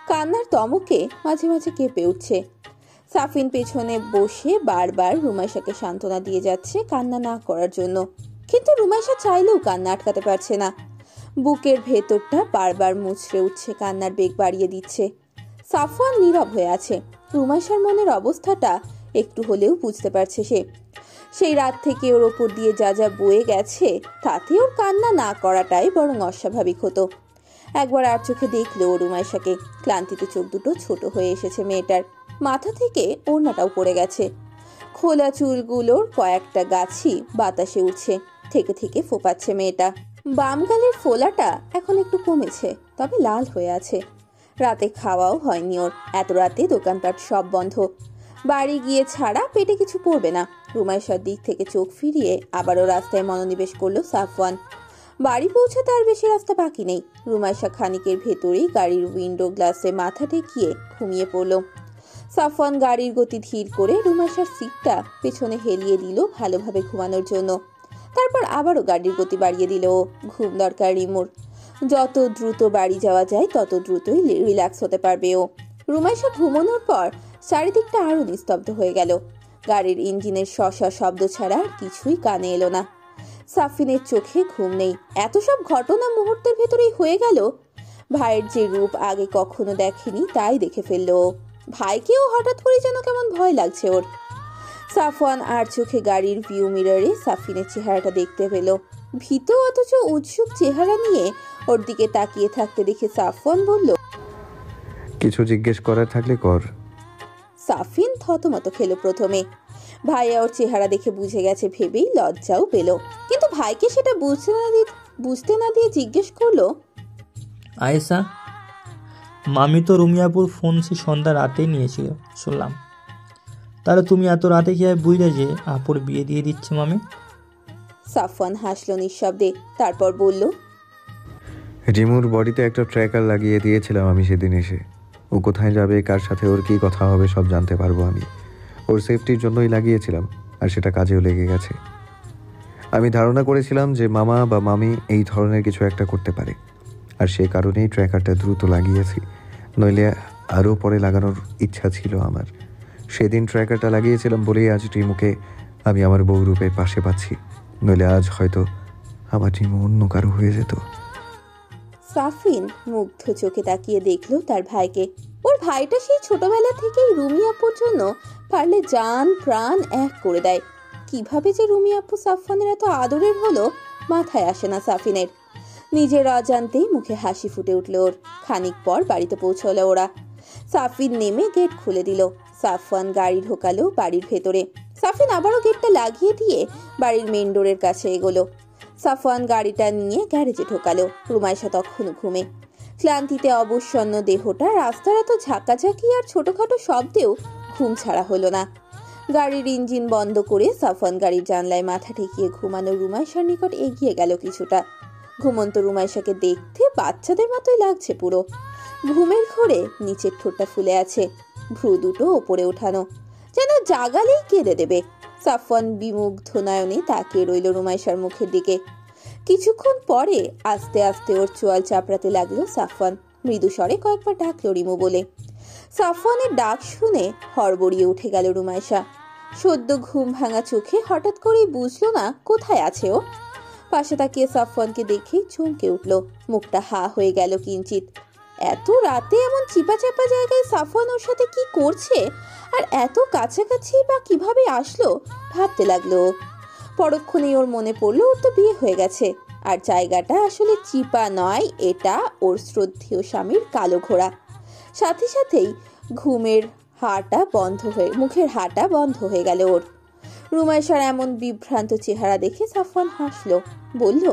কান্নার তমকে মাঝে মাঝে কেঁপে উঠছে। সাফিন পেছনে বসে বারবার রুমাইশাকে সান্ত্বনা দিয়ে যাচ্ছে কান্না না করার জন্য, কিন্তু রুমাইশা চাইলেও কান্না আটকাতে পারছে না। বুকের ভেতরটা বারবার মুচড়ে উঠছে, কান্নার বেগ বাড়িয়ে দিচ্ছে। সাফওয়ান নীরব হয়ে আছে। রুমাইশার মনের অবস্থাটা একটু হলেও বুঝতে পারছে সে। সেই রাত থেকে ওর ওপর দিয়ে যা যা বয়ে গেছে তাতে ওর কান্না না করাটাই বরং অস্বাভাবিক হতো। একবার আর চোখে দেখলো ও রুমাইশাকে। ক্লান্তিতে চোখ দুটো ছোট হয়ে এসেছে মেয়েটার। মাথা থেকে ওড়নাটাও পড়ে গেছে। খোলা চুলগুলোর কয়েকটা গাছি বাতাসে উঠছে, থেকে থেকে ফোপাচ্ছে মেয়েটা। বাম গালের ফোলাটা এখন একটু কমেছে, তবে লাল হয়ে আছে। রাতে খাওয়াও হয়নি ওর। এত রাতে দোকানপাট সব বন্ধ। বাড়ি গিয়ে ছাড়া পেটে কিছু পড়বে না। রুমাইশার দিক থেকে চোখ ফিরিয়ে আবারও রাস্তায় মনোনিবেশ করলো সাফওয়ান। বাড়ি পৌঁছাতে আর বেশি রাস্তা বাকি নেই। রুমাইশা খানিকের ভেতরেই গাড়ির উইন্ডো গ্লাসে মাথা ঠেকিয়ে ঘুমিয়ে পড়ল। সাফওয়ান গাড়ির গতি ধীর করে রুমাইশার সিটটা পেছনে হেলিয়ে দিল ভালোভাবে ঘুমানোর জন্য। তারপর আবারও গাড়ির গতি বাড়িয়ে দিল। ঘুম দরকার রিমুর। যত দ্রুত বাড়ি যাওয়া যায় তত দ্রুতই রিল্যাক্স হতে পারবে ও। রুমাইশা ঘুমানোর পর চারিদিকটা আরো নিস্তব্ধ হয়ে গেল। গাড়ির ইঞ্জিনের শশা শব্দ ছাড়া আর কিছুই কানে এলো না। সাফিনের চোখে ঘুম নেই। এত সব ঘটনা মুহূর্তের ভেতরেই হয়ে গেল। ভাইয়ের যে রূপ আগে কখনো দেখেনি তাই দেখে ফেললো। ভাইকেও হঠাৎ করে যেন কেমন ভয় লাগছে ওর। সাফওয়ান আর চোখে গাড়ির ভিউ মিররে সাফিনের চেহারাটা দেখতে পেল। ভীত অথচ উৎসুক চেহারা নিয়ে ওর দিকে তাকিয়ে থাকতে দেখে সাফওয়ান বলল, কিছু জিজ্ঞেস করার থাকলে কর। সাফিন থতমত খেলো প্রথমে। ভাইয়া ওর চেহারা দেখে বুঝে গেছে ভেবেই লজ্জাও পেল, কিন্তু ভাইকে সেটা বুঝতে না দিয়ে জিজ্ঞেস করলো, আয়েশা, মামি তো রুমিয়াপুর ফোন সে সন্ধ্যা রাতেই নিয়েছিল শুনলাম। তাহলে তুমি এত রাতে কিভাবে বুঝলে যে আপুর বিয়ে দিয়ে দিচ্ছে মামি? সাফওয়ান হাসলো নিঃশব্দে, তারপর বলল, রিমুর বডিতে একটা ট্র্যাকার লাগিয়ে দিয়েছিলাম আমি সেদিন এসে। ও কোথায় যাবে, কার সাথে ওর কী কথা হবে সব জানতে পারবো আমি। ওর সেফটির জন্যই লাগিয়েছিলাম, আর সেটা কাজেও লেগে গেছে। আমি ধারণা করেছিলাম যে মামা বা মামি এই ধরনের কিছু একটা করতে পারে, আর সে কারণেই ট্র্যাকারটা দ্রুত লাগিয়েছি। নইলে আরও পরে লাগানোর ইচ্ছা ছিল আমার। সেদিন ট্র্যাকারটা লাগিয়েছিলাম বলেই আজ রিমুকে আমি আমার বউ রূপে পাশে পাচ্ছি। নইলে আজ হয়তো আমার রিমু অন্য কারো হয়ে যেত। সাফিন মুগ্ধ চোখে তাকিয়ে দেখলো তার ভাইকে। ওর ভাইটা সেই ছোটবেলা থেকেই রুমি আপুর জন্য পারলে জান প্রাণ এক করে দেয়। কিভাবে যে রুমি আপু সাফওয়ানের এত আদরের হলো মাথায় আসে না সাফিনের। নিজের অজান্তেই মুখে হাসি ফুটে উঠল ওর। খানিক পর বাড়িতে পৌঁছলো ওরা। সাফিন নেমে গেট খুলে দিল। সাফওয়ান গাড়ি ঢোকালো বাড়ির ভেতরে। সাফিন আবারও গেটটা লাগিয়ে দিয়ে বাড়ির মেন ডোরের কাছে এগোলো। সাফওয়ান গাড়িটা নিয়ে গ্যারেজে ঢোকালো। রুমাইশা তখনও ঘুমে। ক্লান্তিতে অবসন্ন দেহটা রাস্তার এত ঝাঁকাঝাঁকি আর ছোটখাটো শব্দেও ঘুম ছাড়া হলো না। গাড়ির ইঞ্জিন বন্ধ করে সাফওয়ান গাড়ির জানলায় মাথা ঠেকিয়ে ঘুমানো রুমাইশার নিকট এগিয়ে গেল কিছুটা। ঘুমন্ত রুমাইশাকে দেখতে বাচ্চাদের মতোই লাগছে পুরো। ঘুমের ঘোরে নিচের ঠোঁটটা ফুলে আছে, ভ্রু দুটো ওপরে ওঠানো, যেন জাগালেই কেঁদে দেবে। সাফওয়ান বিমুগ্ধ নয়নে তাকিয়ে রইল রুমাইশার মুখের দিকে। কিছুক্ষণ পরে আস্তে আস্তে ওর চোয়াল চাপড়াতে লাগলো সাফওয়ান। মৃদু স্বরে কয়েকবার ডাকলো রিমু বলে। সাফওয়ানের ডাক শুনে হড়বড়িয়ে উঠে গেল রুমাইশা। সদ্য ঘুম ভাঙা চোখে হঠাৎ করেই বুঝলো না কোথায় আছে ও। পাশে তাকিয়ে সাফওয়ানকে দেখে চমকে উঠল, মুখটা হা হয়ে গেল কিঞ্চিত। এত রাতে এমন চিপা চাপা জায়গায় সাফওয়ান ওর সাথে কি করছে, আর এত কাছাকাছি বা কিভাবে আসলো ভাবতে লাগলো। পরক্ষণেই ওর মনে পড়লো ওর তো বিয়ে হয়ে গেছে, আর জায়গাটা আসলে চিপা নয়, এটা ওর শ্রদ্ধেয় স্বামীর কালো ঘোড়া। সাথে সাথেই মুখের হাঁটা বন্ধ হয়ে গেল ওর। রুমাইশার এমন বিভ্রান্ত চেহারা দেখে সাফওয়ান হাসলো, বলল,